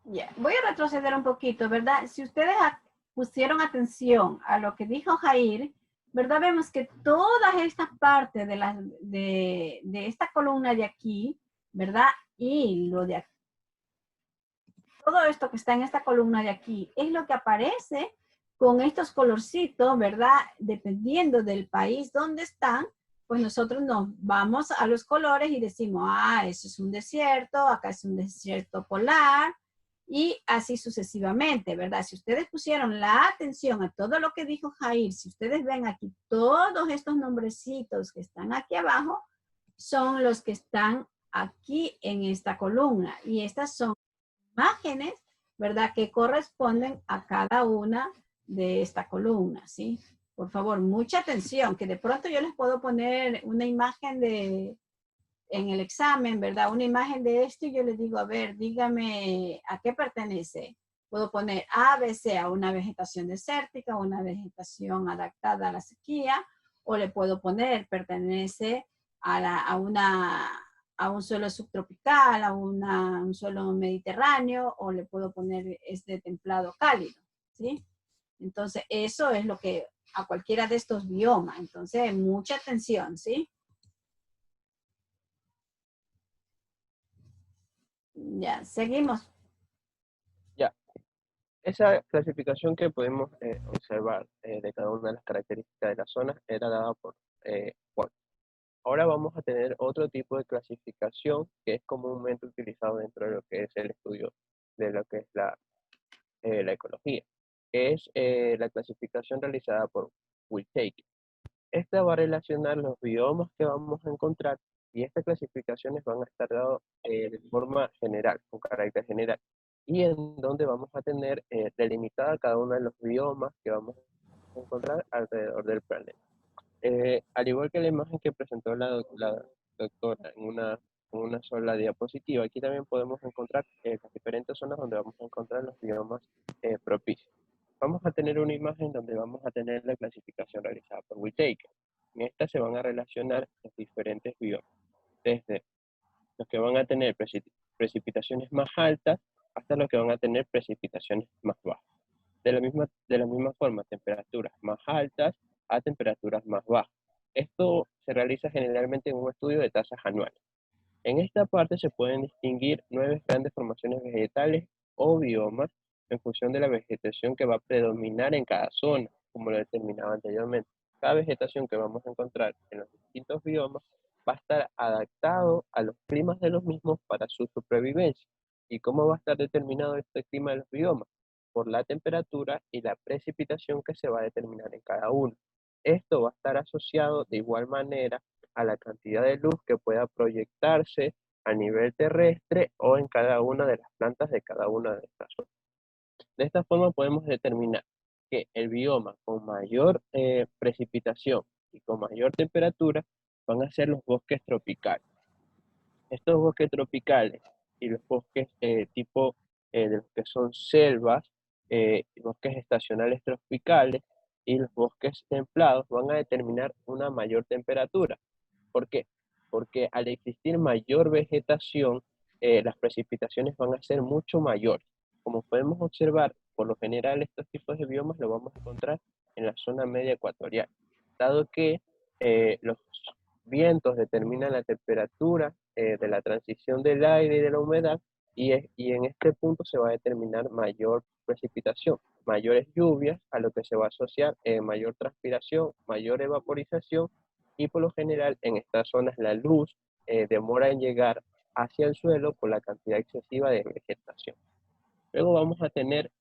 Yeah. Voy a retroceder un poquito, ¿verdad? Si ustedes pusieron atención a lo que dijo Jair, ¿verdad? Vemos que todas estas partes de esta columna de aquí, ¿verdad? Y lo de aquí, todo esto que está en esta columna de aquí es lo que aparece con estos colorcitos, ¿verdad? Dependiendo del país donde están, pues nosotros nos vamos a los colores y decimos, ah, eso es un desierto, acá es un desierto polar, y así sucesivamente, ¿verdad? Si ustedes pusieron la atención a todo lo que dijo Jair, si ustedes ven aquí todos estos nombrecitos que están aquí abajo, son los que están aquí en esta columna, y estas son imágenes, ¿verdad? Que corresponden a cada una de esta columna, ¿sí? Por favor, mucha atención, que de pronto yo les puedo poner una imagen en el examen, ¿verdad? Una imagen de esto y yo les digo, a ver, dígame a qué pertenece. Puedo poner A, B, C, a una vegetación desértica, una vegetación adaptada a la sequía, o le puedo poner pertenece a un suelo subtropical, un suelo mediterráneo, o le puedo poner este templado cálido, ¿sí? Entonces, eso es lo que a cualquiera de estos biomas. Entonces, mucha atención, ¿sí? Ya, seguimos. Ya, esa clasificación que podemos observar de cada una de las características de las zonas era dada por Watt. Ahora vamos a tener otro tipo de clasificación que es comúnmente utilizado dentro de lo que es el estudio de lo que es la ecología, que es la clasificación realizada por Whittaker. Esta va a relacionar los biomas que vamos a encontrar y estas clasificaciones van a estar dadas de forma general, con carácter general, y en donde vamos a tener delimitada cada uno de los biomas que vamos a encontrar alrededor del planeta. Al igual que la imagen que presentó la doctora en una sola diapositiva, aquí también podemos encontrar las diferentes zonas donde vamos a encontrar los biomas propicios. Vamos a tener una imagen donde vamos a tener la clasificación realizada por Whittaker. En esta se van a relacionar los diferentes biomas, desde los que van a tener precipitaciones más altas hasta los que van a tener precipitaciones más bajas. De la misma forma, temperaturas más altas a temperaturas más bajas. Esto se realiza generalmente en un estudio de tasas anuales. En esta parte se pueden distinguir 9 grandes formaciones vegetales o biomas en función de la vegetación que va a predominar en cada zona, como lo determinaba anteriormente. Cada vegetación que vamos a encontrar en los distintos biomas va a estar adaptado a los climas de los mismos para su supervivencia. ¿Y cómo va a estar determinado este clima de los biomas? Por la temperatura y la precipitación que se va a determinar en cada uno. Esto va a estar asociado de igual manera a la cantidad de luz que pueda proyectarse a nivel terrestre o en cada una de las plantas de cada una de estas zonas. De esta forma podemos determinar que el bioma con mayor precipitación y con mayor temperatura van a ser los bosques tropicales. Estos bosques tropicales y los bosques tipo de los que son selvas, bosques estacionales tropicales y los bosques templados van a determinar una mayor temperatura. ¿Por qué? Porque al existir mayor vegetación, las precipitaciones van a ser mucho mayores. Como podemos observar, por lo general estos tipos de biomas los vamos a encontrar en la zona media ecuatorial, dado que los vientos determinan la temperatura de la transición del aire y de la humedad, y en este punto se va a determinar mayor precipitación, mayores lluvias, a lo que se va a asociar mayor transpiración, mayor evaporización, y por lo general en estas zonas la luz demora en llegar hacia el suelo por la cantidad excesiva de vegetación. Luego vamos a tener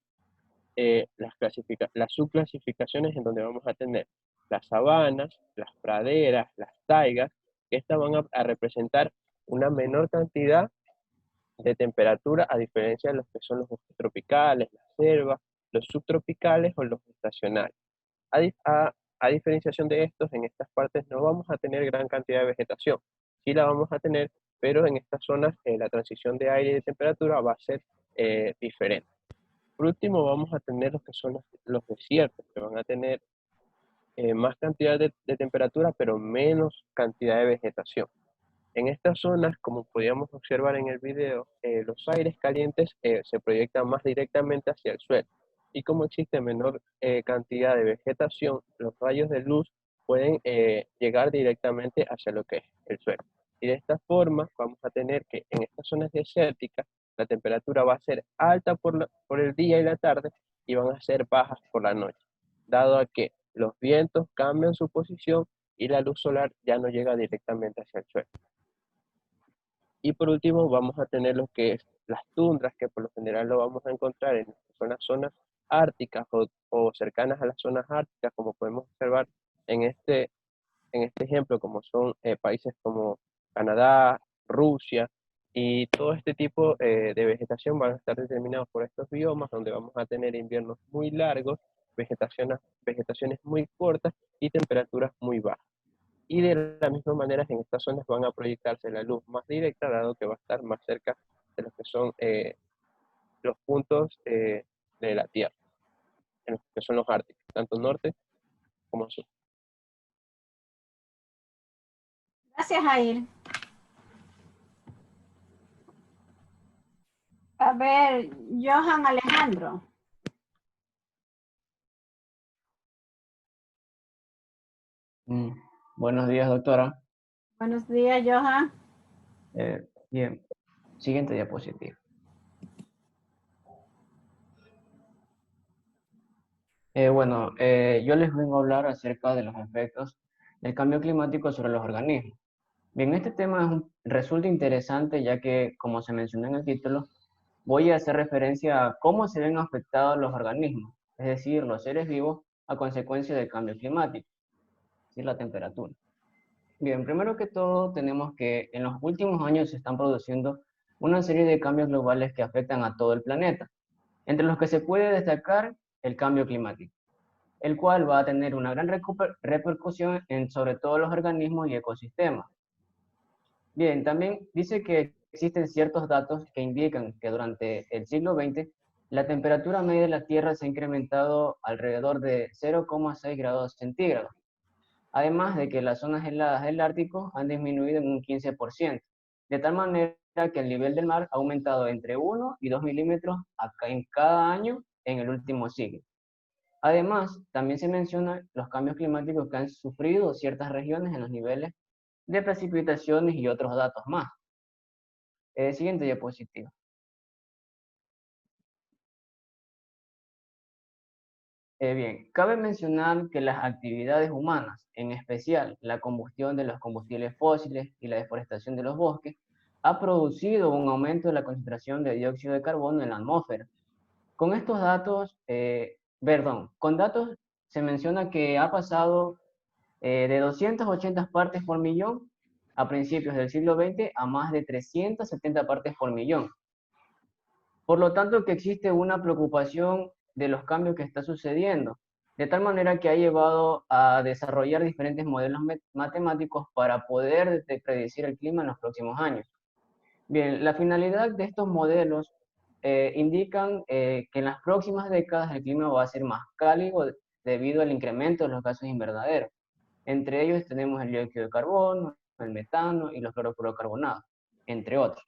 las subclasificaciones en donde vamos a tener las sabanas, las praderas, las taigas, que estas van a representar una menor cantidad de temperatura a diferencia de los que son los bosques tropicales, las selvas, los subtropicales o los estacionales. A diferenciación de estos, en estas partes no vamos a tener gran cantidad de vegetación. Sí la vamos a tener, pero en estas zonas la transición de aire y de temperatura va a ser diferente. Por último, vamos a tener los que son los desiertos, que van a tener más cantidad de temperatura, pero menos cantidad de vegetación. En estas zonas, como podíamos observar en el video, los aires calientes se proyectan más directamente hacia el suelo. Y como existe menor cantidad de vegetación, los rayos de luz pueden llegar directamente hacia lo que es el suelo. Y de esta forma vamos a tener que en estas zonas desérticas la temperatura va a ser alta por el día y la tarde y van a ser bajas por la noche, dado a que los vientos cambian su posición y la luz solar ya no llega directamente hacia el suelo. Y por último vamos a tener lo que es las tundras, que por lo general lo vamos a encontrar en zonas árticas o cercanas a las zonas árticas, como podemos observar en este ejemplo, como son países como Canadá, Rusia, y todo este tipo de vegetación van a estar determinados por estos biomas, donde vamos a tener inviernos muy largos, vegetaciones muy cortas y temperaturas muy bajas. Y de la misma manera en estas zonas van a proyectarse la luz más directa, dado que va a estar más cerca de los que son los puntos de la Tierra, en los que son los árticos, tanto norte como sur. Gracias, Jair. A ver, Johan Alejandro. Buenos días, doctora. Buenos días, Johan. Bien, siguiente diapositiva. Yo les vengo a hablar acerca de los efectos del cambio climático sobre los organismos. Bien, este tema resulta interesante ya que, como se mencionó en el título, voy a hacer referencia a cómo se ven afectados los organismos, es decir, los seres vivos, a consecuencia del cambio climático, es decir, la temperatura. Bien, primero que todo tenemos que en los últimos años se están produciendo una serie de cambios globales que afectan a todo el planeta, entre los que se puede destacar el cambio climático, el cual va a tener una gran repercusión sobre todos los organismos y ecosistemas. Bien, también dice que existen ciertos datos que indican que durante el siglo XX la temperatura media de la Tierra se ha incrementado alrededor de 0,6 grados centígrados, además de que las zonas heladas del Ártico han disminuido en un 15%, de tal manera que el nivel del mar ha aumentado entre 1 y 2 milímetros en cada año en el último siglo. Además, también se menciona los cambios climáticos que han sufrido ciertas regiones en los niveles de precipitaciones y otros datos más. Siguiente diapositiva. Bien, cabe mencionar que las actividades humanas, en especial la combustión de los combustibles fósiles y la deforestación de los bosques, ha producido un aumento de la concentración de dióxido de carbono en la atmósfera. Con estos datos, con datos se menciona que ha pasado de 280 partes por millón a principios del siglo XX a más de 370 partes por millón. Por lo tanto, que existe una preocupación de los cambios que está sucediendo, de tal manera que ha llevado a desarrollar diferentes modelos matemáticos para poder predecir el clima en los próximos años. Bien, la finalidad de estos modelos indican que en las próximas décadas el clima va a ser más cálido debido al incremento de los gases invernaderos. Entre ellos tenemos el dióxido de carbono, el metano y los clorofluorocarbonados, entre otros.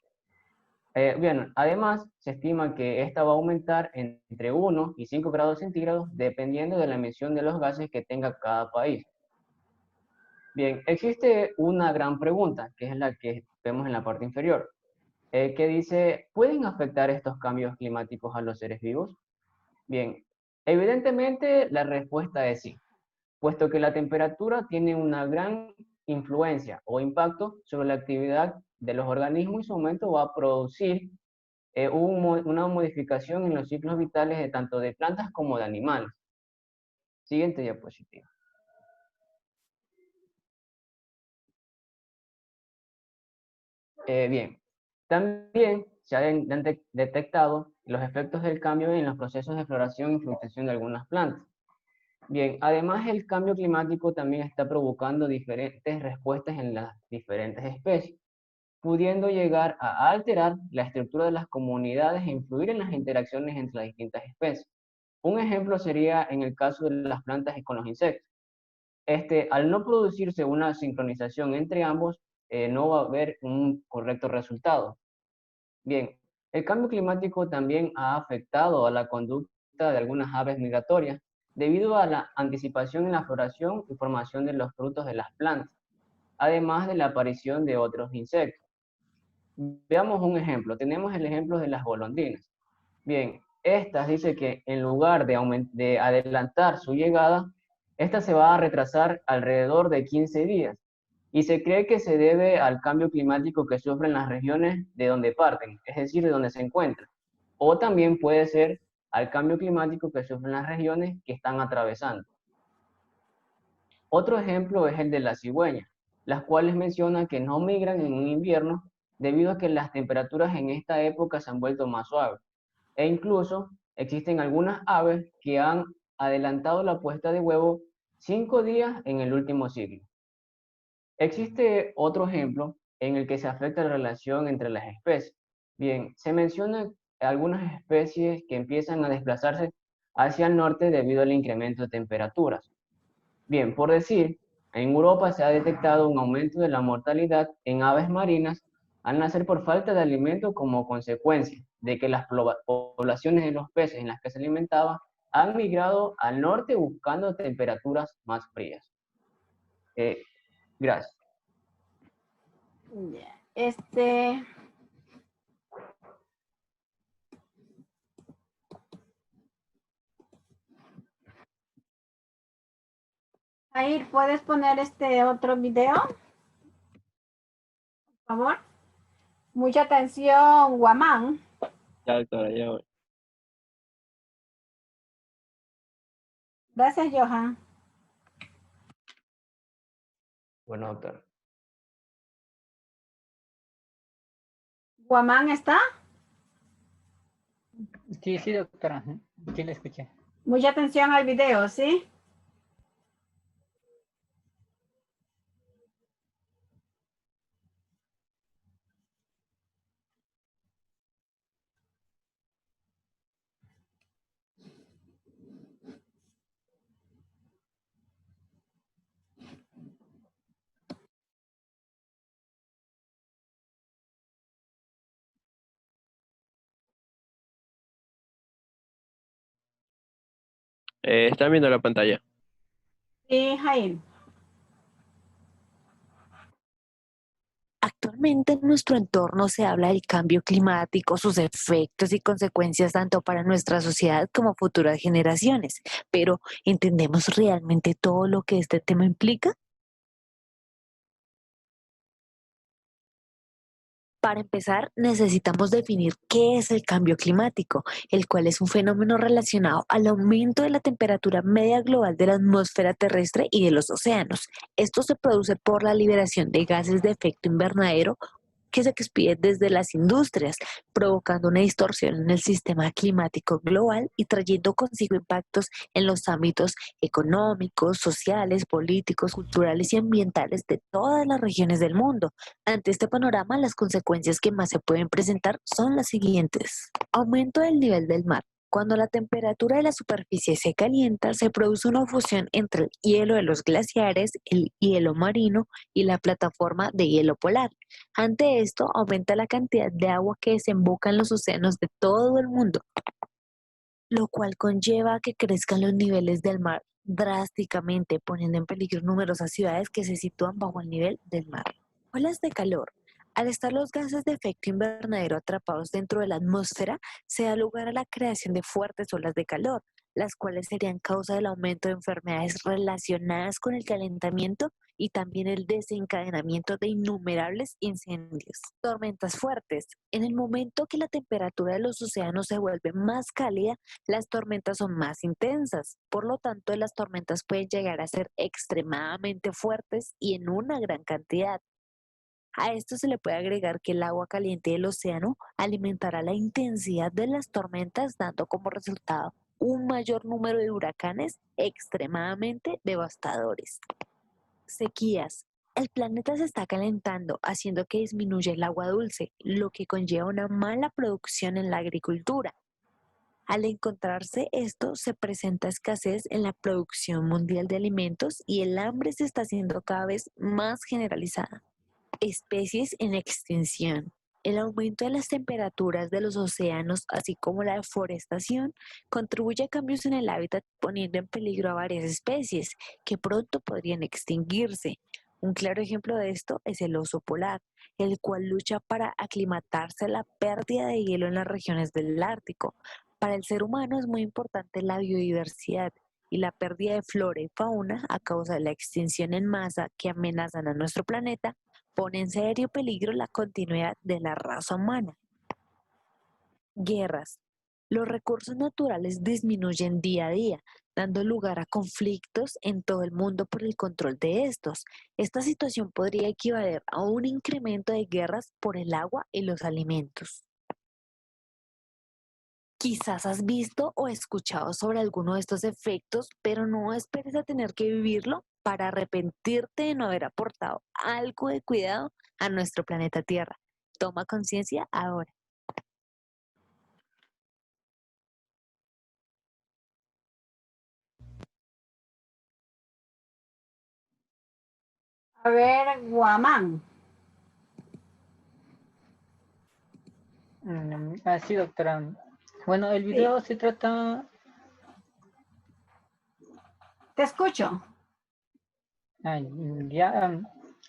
Bien, además se estima que esta va a aumentar entre 1 y 5 grados centígrados dependiendo de la emisión de los gases que tenga cada país. Bien, existe una gran pregunta, que es la que vemos en la parte inferior, que dice, ¿pueden afectar estos cambios climáticos a los seres vivos? Bien, evidentemente la respuesta es sí, puesto que la temperatura tiene una gran influencia o impacto sobre la actividad de los organismos y su aumento va a producir una modificación en los ciclos vitales de tanto de plantas como de animales. Siguiente diapositiva. Bien, también se han detectado los efectos del cambio en los procesos de floración y fructificación de algunas plantas. Bien, además el cambio climático también está provocando diferentes respuestas en las diferentes especies, pudiendo llegar a alterar la estructura de las comunidades e influir en las interacciones entre las distintas especies. Un ejemplo sería en el caso de las plantas y con los insectos. Al no producirse una sincronización entre ambos, no va a haber un correcto resultado. Bien, el cambio climático también ha afectado a la conducta de algunas aves migratorias debido a la anticipación en la floración y formación de los frutos de las plantas, además de la aparición de otros insectos. Veamos un ejemplo. Tenemos el ejemplo de las golondrinas. Bien, estas dice que en lugar de adelantar su llegada, esta se va a retrasar alrededor de 15 días. Y se cree que se debe al cambio climático que sufren las regiones de donde parten, es decir, de donde se encuentran. O también puede ser al cambio climático que sufren las regiones que están atravesando. Otro ejemplo es el de las cigüeñas, las cuales mencionan que no migran en un invierno debido a que las temperaturas en esta época se han vuelto más suaves. E incluso existen algunas aves que han adelantado la puesta de huevo 5 días en el último siglo. Existe otro ejemplo en el que se afecta la relación entre las especies. Bien, se mencionan algunas especies que empiezan a desplazarse hacia el norte debido al incremento de temperaturas. Bien, por decir, En Europa se ha detectado un aumento de la mortalidad en aves marinas al nacer por falta de alimento como consecuencia de que las poblaciones de los peces en las que se alimentaban han migrado al norte buscando temperaturas más frías. Gracias. Ya, Jair, ¿puedes poner este otro video? Por favor. Mucha atención, Guamán. Ya, doctora, ya voy. Gracias, Johan. Bueno, doctor. ¿Guamán está? Sí, sí, doctora. Sí, la escuché. Mucha atención al video, ¿sí? ¿Están viendo la pantalla? Sí, Jair. Actualmente en nuestro entorno se habla del cambio climático, sus efectos y consecuencias tanto para nuestra sociedad como futuras generaciones. Pero, ¿entendemos realmente todo lo que este tema implica? Para empezar, necesitamos definir qué es el cambio climático, el cual es un fenómeno relacionado al aumento de la temperatura media global de la atmósfera terrestre y de los océanos. Esto se produce por la liberación de gases de efecto invernadero que se expide desde las industrias, provocando una distorsión en el sistema climático global y trayendo consigo impactos en los ámbitos económicos, sociales, políticos, culturales y ambientales de todas las regiones del mundo. Ante este panorama, las consecuencias que más se pueden presentar son las siguientes. Aumento del nivel del mar. Cuando la temperatura de la superficie se calienta, se produce una fusión entre el hielo de los glaciares, el hielo marino y la plataforma de hielo polar. Ante esto, aumenta la cantidad de agua que desemboca en los océanos de todo el mundo, lo cual conlleva a que crezcan los niveles del mar drásticamente, poniendo en peligro numerosas ciudades que se sitúan bajo el nivel del mar. Olas de calor. Al estar los gases de efecto invernadero atrapados dentro de la atmósfera, se da lugar a la creación de fuertes olas de calor, las cuales serían causa del aumento de enfermedades relacionadas con el calentamiento y también el desencadenamiento de innumerables incendios. Tormentas fuertes. En el momento que la temperatura de los océanos se vuelve más cálida, las tormentas son más intensas. Por lo tanto, las tormentas pueden llegar a ser extremadamente fuertes y en una gran cantidad. A esto se le puede agregar que el agua caliente del océano alimentará la intensidad de las tormentas, dando como resultado un mayor número de huracanes extremadamente devastadores. Sequías. El planeta se está calentando, haciendo que disminuya el agua dulce, lo que conlleva una mala producción en la agricultura. Al encontrarse esto, se presenta escasez en la producción mundial de alimentos y el hambre se está haciendo cada vez más generalizada. Especies en extinción. El aumento de las temperaturas de los océanos, así como la deforestación, contribuye a cambios en el hábitat, poniendo en peligro a varias especies que pronto podrían extinguirse. Un claro ejemplo de esto es el oso polar, el cual lucha para aclimatarse a la pérdida de hielo en las regiones del Ártico. Para el ser humano es muy importante la biodiversidad y la pérdida de flora y fauna a causa de la extinción en masa que amenazan a nuestro planeta pone en serio peligro la continuidad de la raza humana. Guerras. Los recursos naturales disminuyen día a día, dando lugar a conflictos en todo el mundo por el control de estos. Esta situación podría equivaler a un incremento de guerras por el agua y los alimentos. Quizás has visto o escuchado sobre alguno de estos efectos, pero no esperes a tener que vivirlo para arrepentirte de no haber aportado algo de cuidado a nuestro planeta Tierra. Toma conciencia ahora. A ver, Guamán. Sí, doctora. Bueno, el video se trata... Te escucho.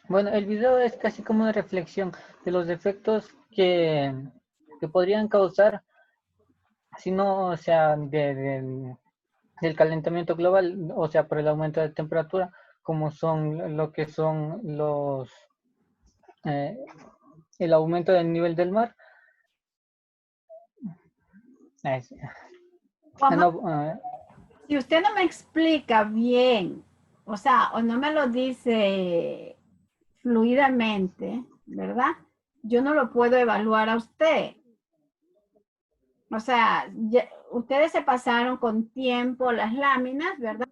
Bueno, el video es casi como una reflexión de los efectos que podrían causar, si no, o sea, del calentamiento global, o sea, por el aumento de temperatura, como son lo que son el aumento del nivel del mar. Si usted no me explica bien, o sea, o no me lo dice fluidamente, ¿verdad? Yo no lo puedo evaluar a usted. O sea, ustedes se pasaron con tiempo las láminas, ¿verdad?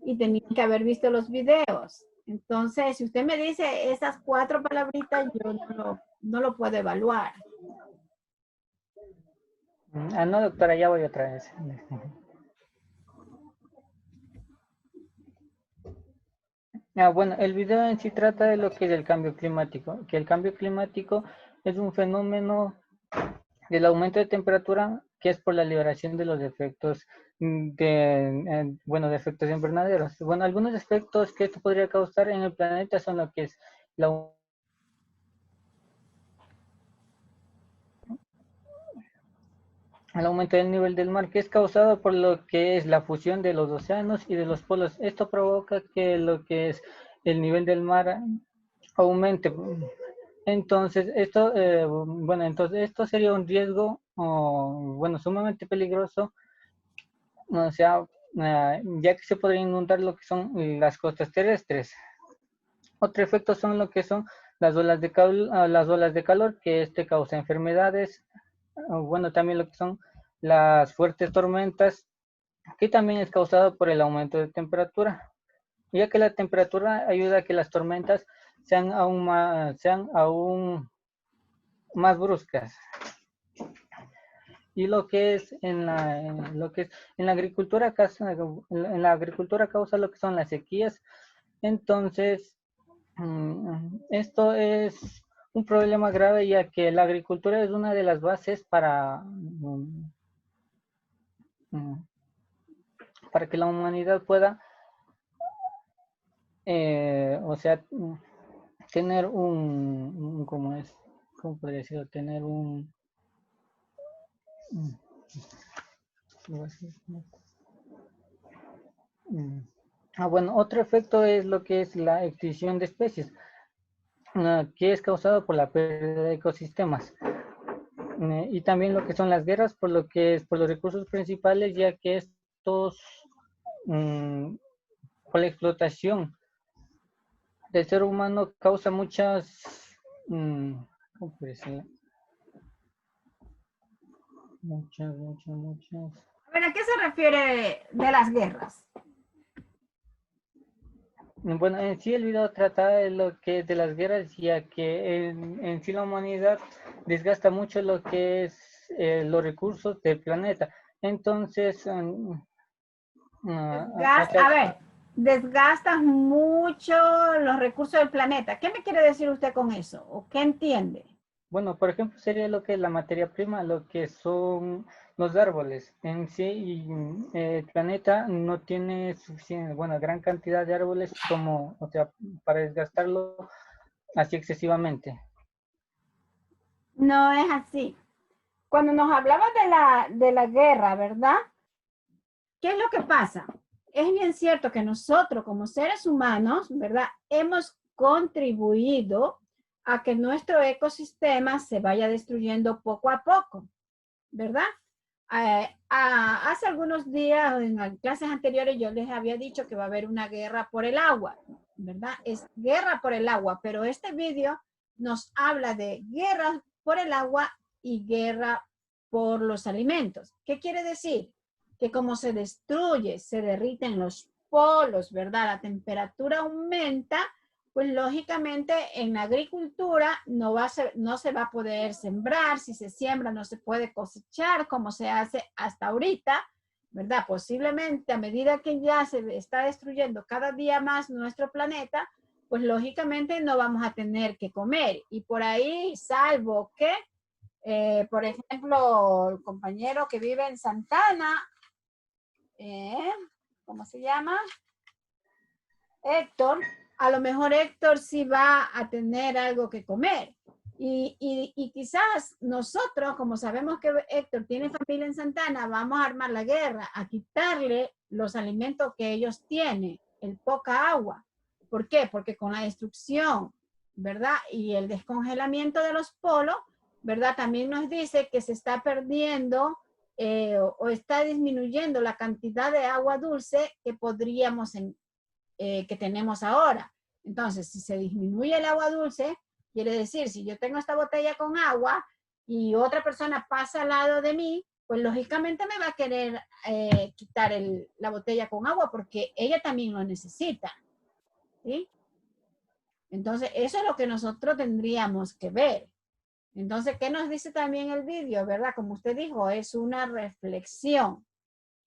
Y tenían que haber visto los videos. Entonces, si usted me dice esas 4 palabritas, yo no lo puedo evaluar. No, doctora, ya voy otra vez. Bueno, el video en sí trata de lo que es el cambio climático, que el cambio climático es un fenómeno del aumento de temperatura que es por la liberación de los efectos de efectos invernaderos. Bueno, algunos efectos que esto podría causar en el planeta son lo que es el aumento del nivel del mar, que es causado por lo que es la fusión de los océanos y de los polos. Esto provoca que lo que es el nivel del mar aumente. Entonces, esto sería un riesgo, sumamente peligroso, o sea, ya que se podría inundar lo que son las costas terrestres. Otro efecto son lo que son las olas de calor, que causa enfermedades. También lo que son las fuertes tormentas, que también es causado por el aumento de temperatura, ya que la temperatura ayuda a que las tormentas sean aún más bruscas. Y lo que es en la agricultura causa lo que son las sequías. Entonces, esto es un problema grave, ya que la agricultura es una de las bases para que la humanidad pueda, tener ¿cómo podría decirlo? Tener otro efecto es lo que es la extinción de especies, que es causado por la pérdida de ecosistemas. Y también lo que son las guerras, por lo que es por los recursos principales, ya que estos, por la explotación del ser humano, causa muchas, ¿cómo puede decirlo? Muchas. A ver, ¿a qué se refiere de las guerras? Bueno, en sí el video trata de lo que es de las guerras, ya que en sí la humanidad desgasta mucho lo que es los recursos del planeta. Entonces, desgastas mucho los recursos del planeta. ¿Qué me quiere decir usted con eso? ¿O qué entiende? Bueno, por ejemplo, sería lo que es la materia prima, lo que son los árboles. En sí, el planeta no tiene suficiente, gran cantidad de árboles para desgastarlo así excesivamente. No es así. Cuando nos hablamos de la guerra, ¿verdad? ¿Qué es lo que pasa? Es bien cierto que nosotros como seres humanos, ¿verdad? Hemos contribuido a que nuestro ecosistema se vaya destruyendo poco a poco, ¿verdad? Hace algunos días, en clases anteriores, yo les había dicho que va a haber una guerra por el agua, ¿verdad? Es guerra por el agua, pero este video nos habla de guerra por el agua y guerra por los alimentos. ¿Qué quiere decir? Que como se destruye, se derriten los polos, ¿verdad? La temperatura aumenta, pues lógicamente en la agricultura no se va a poder sembrar, si se siembra no se puede cosechar como se hace hasta ahorita, ¿verdad? Posiblemente a medida que ya se está destruyendo cada día más nuestro planeta, pues lógicamente no vamos a tener que comer. Y por ahí, salvo que, por ejemplo, el compañero que vive en Santana, ¿cómo se llama? Héctor, a lo mejor Héctor sí va a tener algo que comer. Y quizás nosotros, como sabemos que Héctor tiene familia en Santana, vamos a armar la guerra, a quitarle los alimentos que ellos tienen, el poca agua. ¿Por qué? Porque con la destrucción, ¿verdad? Y el descongelamiento de los polos, ¿verdad? También nos dice que se está perdiendo o está disminuyendo la cantidad de agua dulce que podríamos, que tenemos ahora. Entonces, si se disminuye el agua dulce, quiere decir, si yo tengo esta botella con agua y otra persona pasa al lado de mí, pues lógicamente me va a querer quitar la botella con agua porque ella también lo necesita. ¿Sí? Entonces, eso es lo que nosotros tendríamos que ver. Entonces, ¿qué nos dice también el vídeo? ¿Verdad? Como usted dijo, es una reflexión,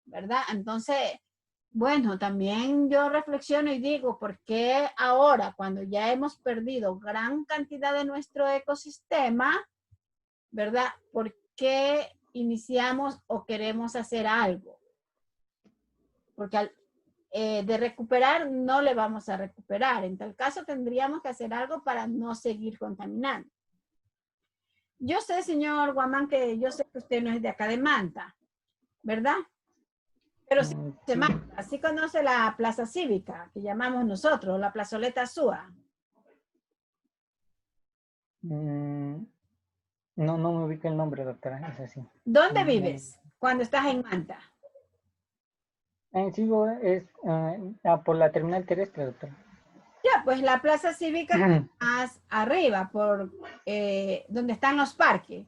¿verdad? Entonces, bueno, también yo reflexiono y digo, ¿por qué ahora, cuando ya hemos perdido gran cantidad de nuestro ecosistema, ¿verdad? ¿Por qué iniciamos o queremos hacer algo? Porque de recuperar no le vamos a recuperar. En tal caso tendríamos que hacer algo para no seguir contaminando. Yo sé, señor Guamán, que yo sé que usted no es de acá de Manta, ¿verdad? Pero sí, de Manta, sí conoce la plaza cívica, que llamamos nosotros, la plazoleta Súa. No, no me ubica el nombre, doctora, es así. ¿Dónde vives cuando estás en Manta? En Chivo es por la terminal terrestre, doctora. Ya, pues la plaza cívica más arriba, por donde están los parques,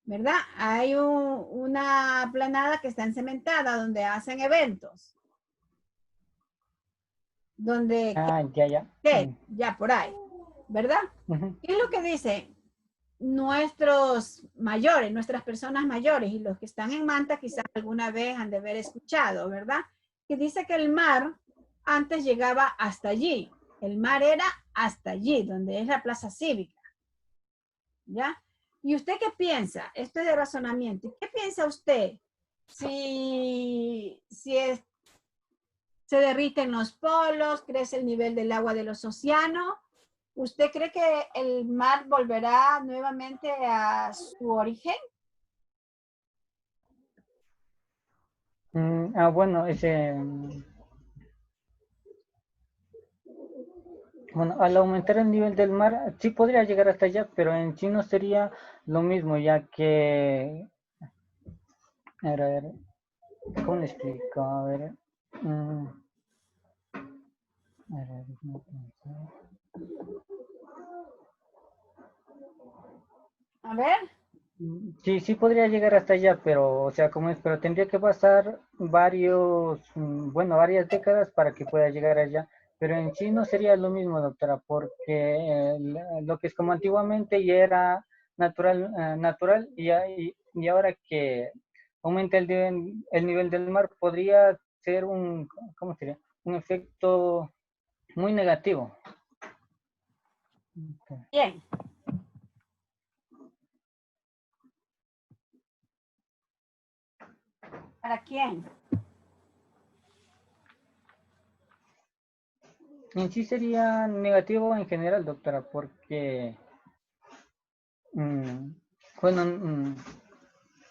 ¿verdad? Hay una planada que está encementada donde hacen eventos. Donde... ya por ahí, ¿verdad? ¿Qué es lo que dice? Nuestros mayores, nuestras personas mayores y los que están en Manta quizás alguna vez han de haber escuchado, ¿verdad? Que dice que el mar antes llegaba hasta allí. El mar era hasta allí, donde es la plaza cívica. ¿Ya? ¿Y usted qué piensa? Esto es de razonamiento. ¿Qué piensa usted si se derriten los polos, crece el nivel del agua de los océanos? ¿Usted cree que el mar volverá nuevamente a su origen? Bueno, bueno, al aumentar el nivel del mar, sí podría llegar hasta allá, pero en sí no sería lo mismo, ya que... A ver, ¿cómo le explico? A ver... A ver. Sí, sí podría llegar hasta allá, pero, o sea, como es, pero tendría que pasar varias décadas para que pueda llegar allá. Pero en sí no sería lo mismo, doctora, porque lo que es como antiguamente ya era natural y ahora que aumenta el nivel del mar podría ser ¿cómo sería? Un efecto muy negativo. Bien. ¿Para quién? En sí sería negativo en general, doctora, porque,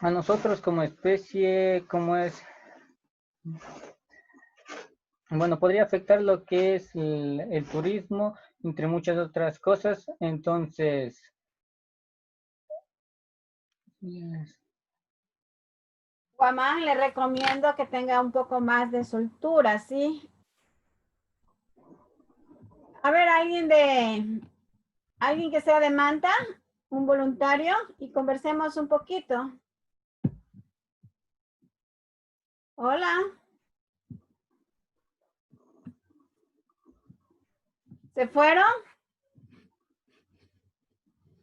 a nosotros como especie, bueno, podría afectar lo que es el turismo, entre muchas otras cosas, entonces... Guamán, le recomiendo que tenga un poco más de soltura, ¿sí? A ver, alguien que sea de Manta, un voluntario, y conversemos un poquito. Hola. ¿Se fueron?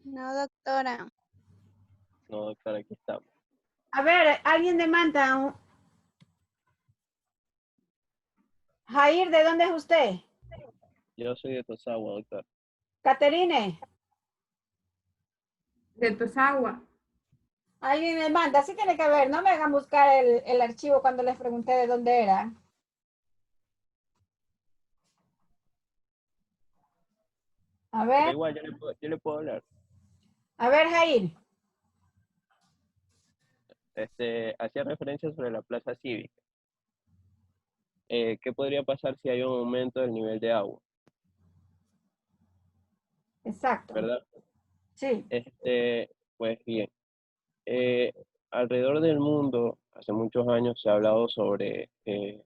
No, doctora. No, doctora, aquí estamos. A ver, alguien de Manta. Jair, ¿de dónde es usted? Yo soy de Tosagua, doctor. Caterine. De Tosagua. Alguien me manda, sí tiene que ver, no me hagan buscar el archivo cuando les pregunté de dónde era. A Pero ver, igual, yo le puedo hablar. a ver, Jair. Hacía referencia sobre la plaza cívica. ¿Qué podría pasar si hay un aumento del nivel de agua? Exacto. ¿Verdad? Sí. Pues bien, alrededor del mundo, hace muchos años se ha hablado sobre el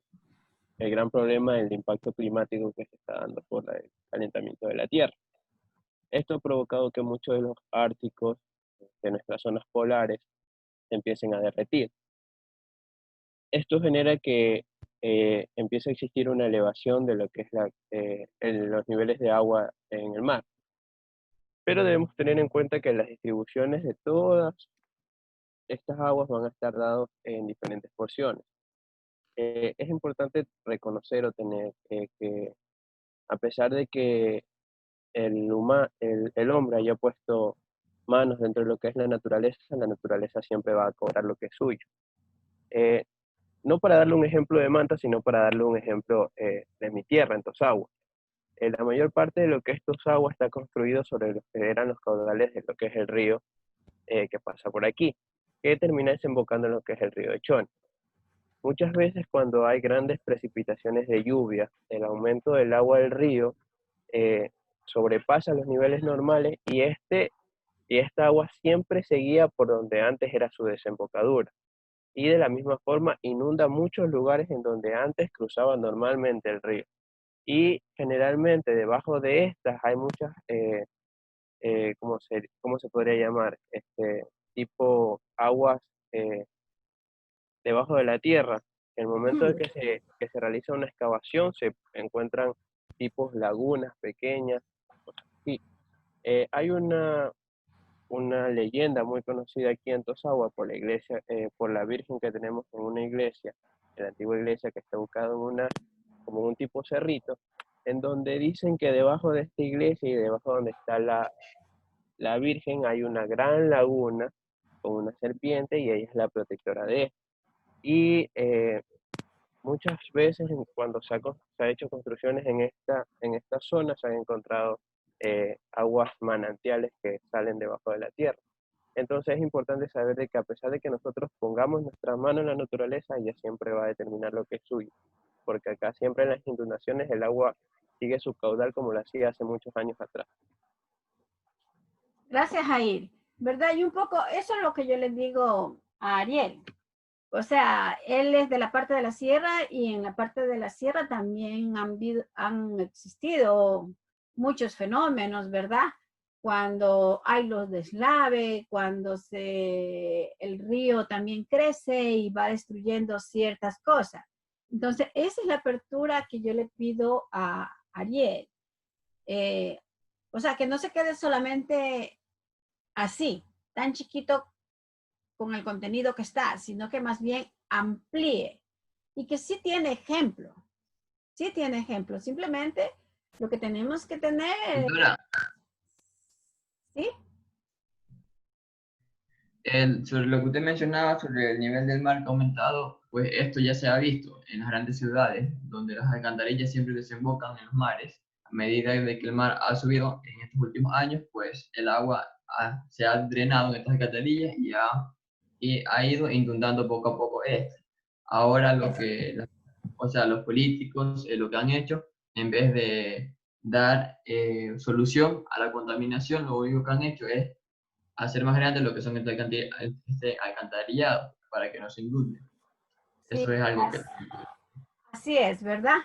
gran problema del impacto climático que se está dando por el calentamiento de la Tierra. Esto ha provocado que muchos de los árticos de nuestras zonas polares se empiecen a derretir. Esto genera que empiece a existir una elevación de lo que es los niveles de agua en el mar. Pero debemos tener en cuenta que las distribuciones de todas estas aguas van a estar dadas en diferentes porciones. Es importante reconocer o tener que a pesar de que el hombre haya puesto manos dentro de lo que es la naturaleza siempre va a cobrar lo que es suyo. No para darle un ejemplo de Manta, sino para darle un ejemplo de mi tierra, en Tosagua. La mayor parte de lo que es Tosagua está construido sobre lo que eran los caudales de lo que es el río que pasa por aquí, que termina desembocando en lo que es el río de Chone. Muchas veces cuando hay grandes precipitaciones de lluvia, el aumento del agua del río sobrepasa los niveles normales y esta agua siempre seguía por donde antes era su desembocadura. Y de la misma forma inunda muchos lugares en donde antes cruzaba normalmente el río. Y generalmente debajo de estas hay muchas, ¿cómo se podría llamar? Tipo aguas debajo de la tierra. En el momento de que se realiza una excavación se encuentran tipos lagunas pequeñas, cosas así. Hay una leyenda muy conocida aquí en Tosagua por la iglesia, por la Virgen que tenemos en una iglesia, en la antigua iglesia que está ubicada en como un tipo cerrito, en donde dicen que debajo de esta iglesia y debajo donde está la Virgen hay una gran laguna con una serpiente y ella es la protectora de esto. Y muchas veces cuando se ha hecho construcciones en esta zona se han encontrado aguas manantiales que salen debajo de la tierra. Entonces es importante saber de que a pesar de que nosotros pongamos nuestra mano en la naturaleza, ella siempre va a determinar lo que es suyo. Porque acá siempre en las inundaciones el agua sigue su caudal como lo hacía hace muchos años atrás. Gracias, Jair. ¿Verdad? Y un poco, eso es lo que yo les digo a Ariel. O sea, él es de la parte de la sierra y en la parte de la sierra también han existido muchos fenómenos, ¿verdad? Cuando hay los deslaves, cuando el río también crece y va destruyendo ciertas cosas. Entonces, esa es la apertura que yo le pido a Ariel. O sea, que no se quede solamente así, tan chiquito con el contenido que está, sino que más bien amplíe y que sí tiene ejemplo. Sí tiene ejemplo. Simplemente lo que tenemos que tener... Doctora, ¿sí? sobre lo que usted mencionaba sobre el nivel del mar que ha aumentado, pues esto ya se ha visto en las grandes ciudades, donde las alcantarillas siempre desembocan en los mares. A medida de que el mar ha subido en estos últimos años, pues el agua se ha drenado en estas alcantarillas y ha ido inundando poco a poco esto. Ahora los políticos lo que han hecho, en vez de dar solución a la contaminación, lo único que han hecho es hacer más grande lo que son este alcantarillado para que no se inunde. Eso es algo que... Así es, ¿verdad?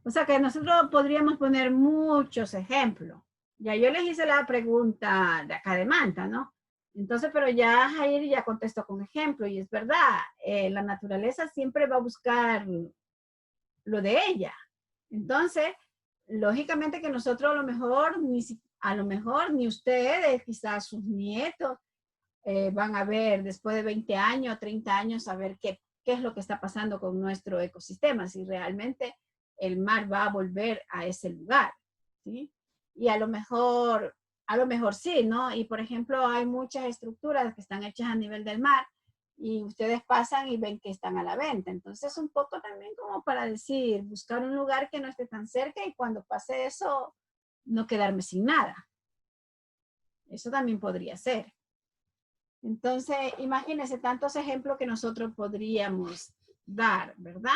O sea que nosotros podríamos poner muchos ejemplos. Ya yo les hice la pregunta de acá de Manta, ¿no? Entonces, pero ya Jair ya contestó con ejemplo y es verdad, la naturaleza siempre va a buscar lo de ella. Entonces, lógicamente que nosotros a lo mejor ni ustedes, quizás sus nietos, van a ver después de 20 años, 30 años, a ver qué es lo que está pasando con nuestro ecosistema, si realmente el mar va a volver a ese lugar. ¿sí? Y a lo mejor sí, ¿no? Y por ejemplo, hay muchas estructuras que están hechas a nivel del mar y ustedes pasan y ven que están a la venta. Entonces, un poco también como para decir, buscar un lugar que no esté tan cerca y cuando pase eso, no quedarme sin nada. Eso también podría ser. Entonces, imagínense tantos ejemplos que nosotros podríamos dar, ¿verdad?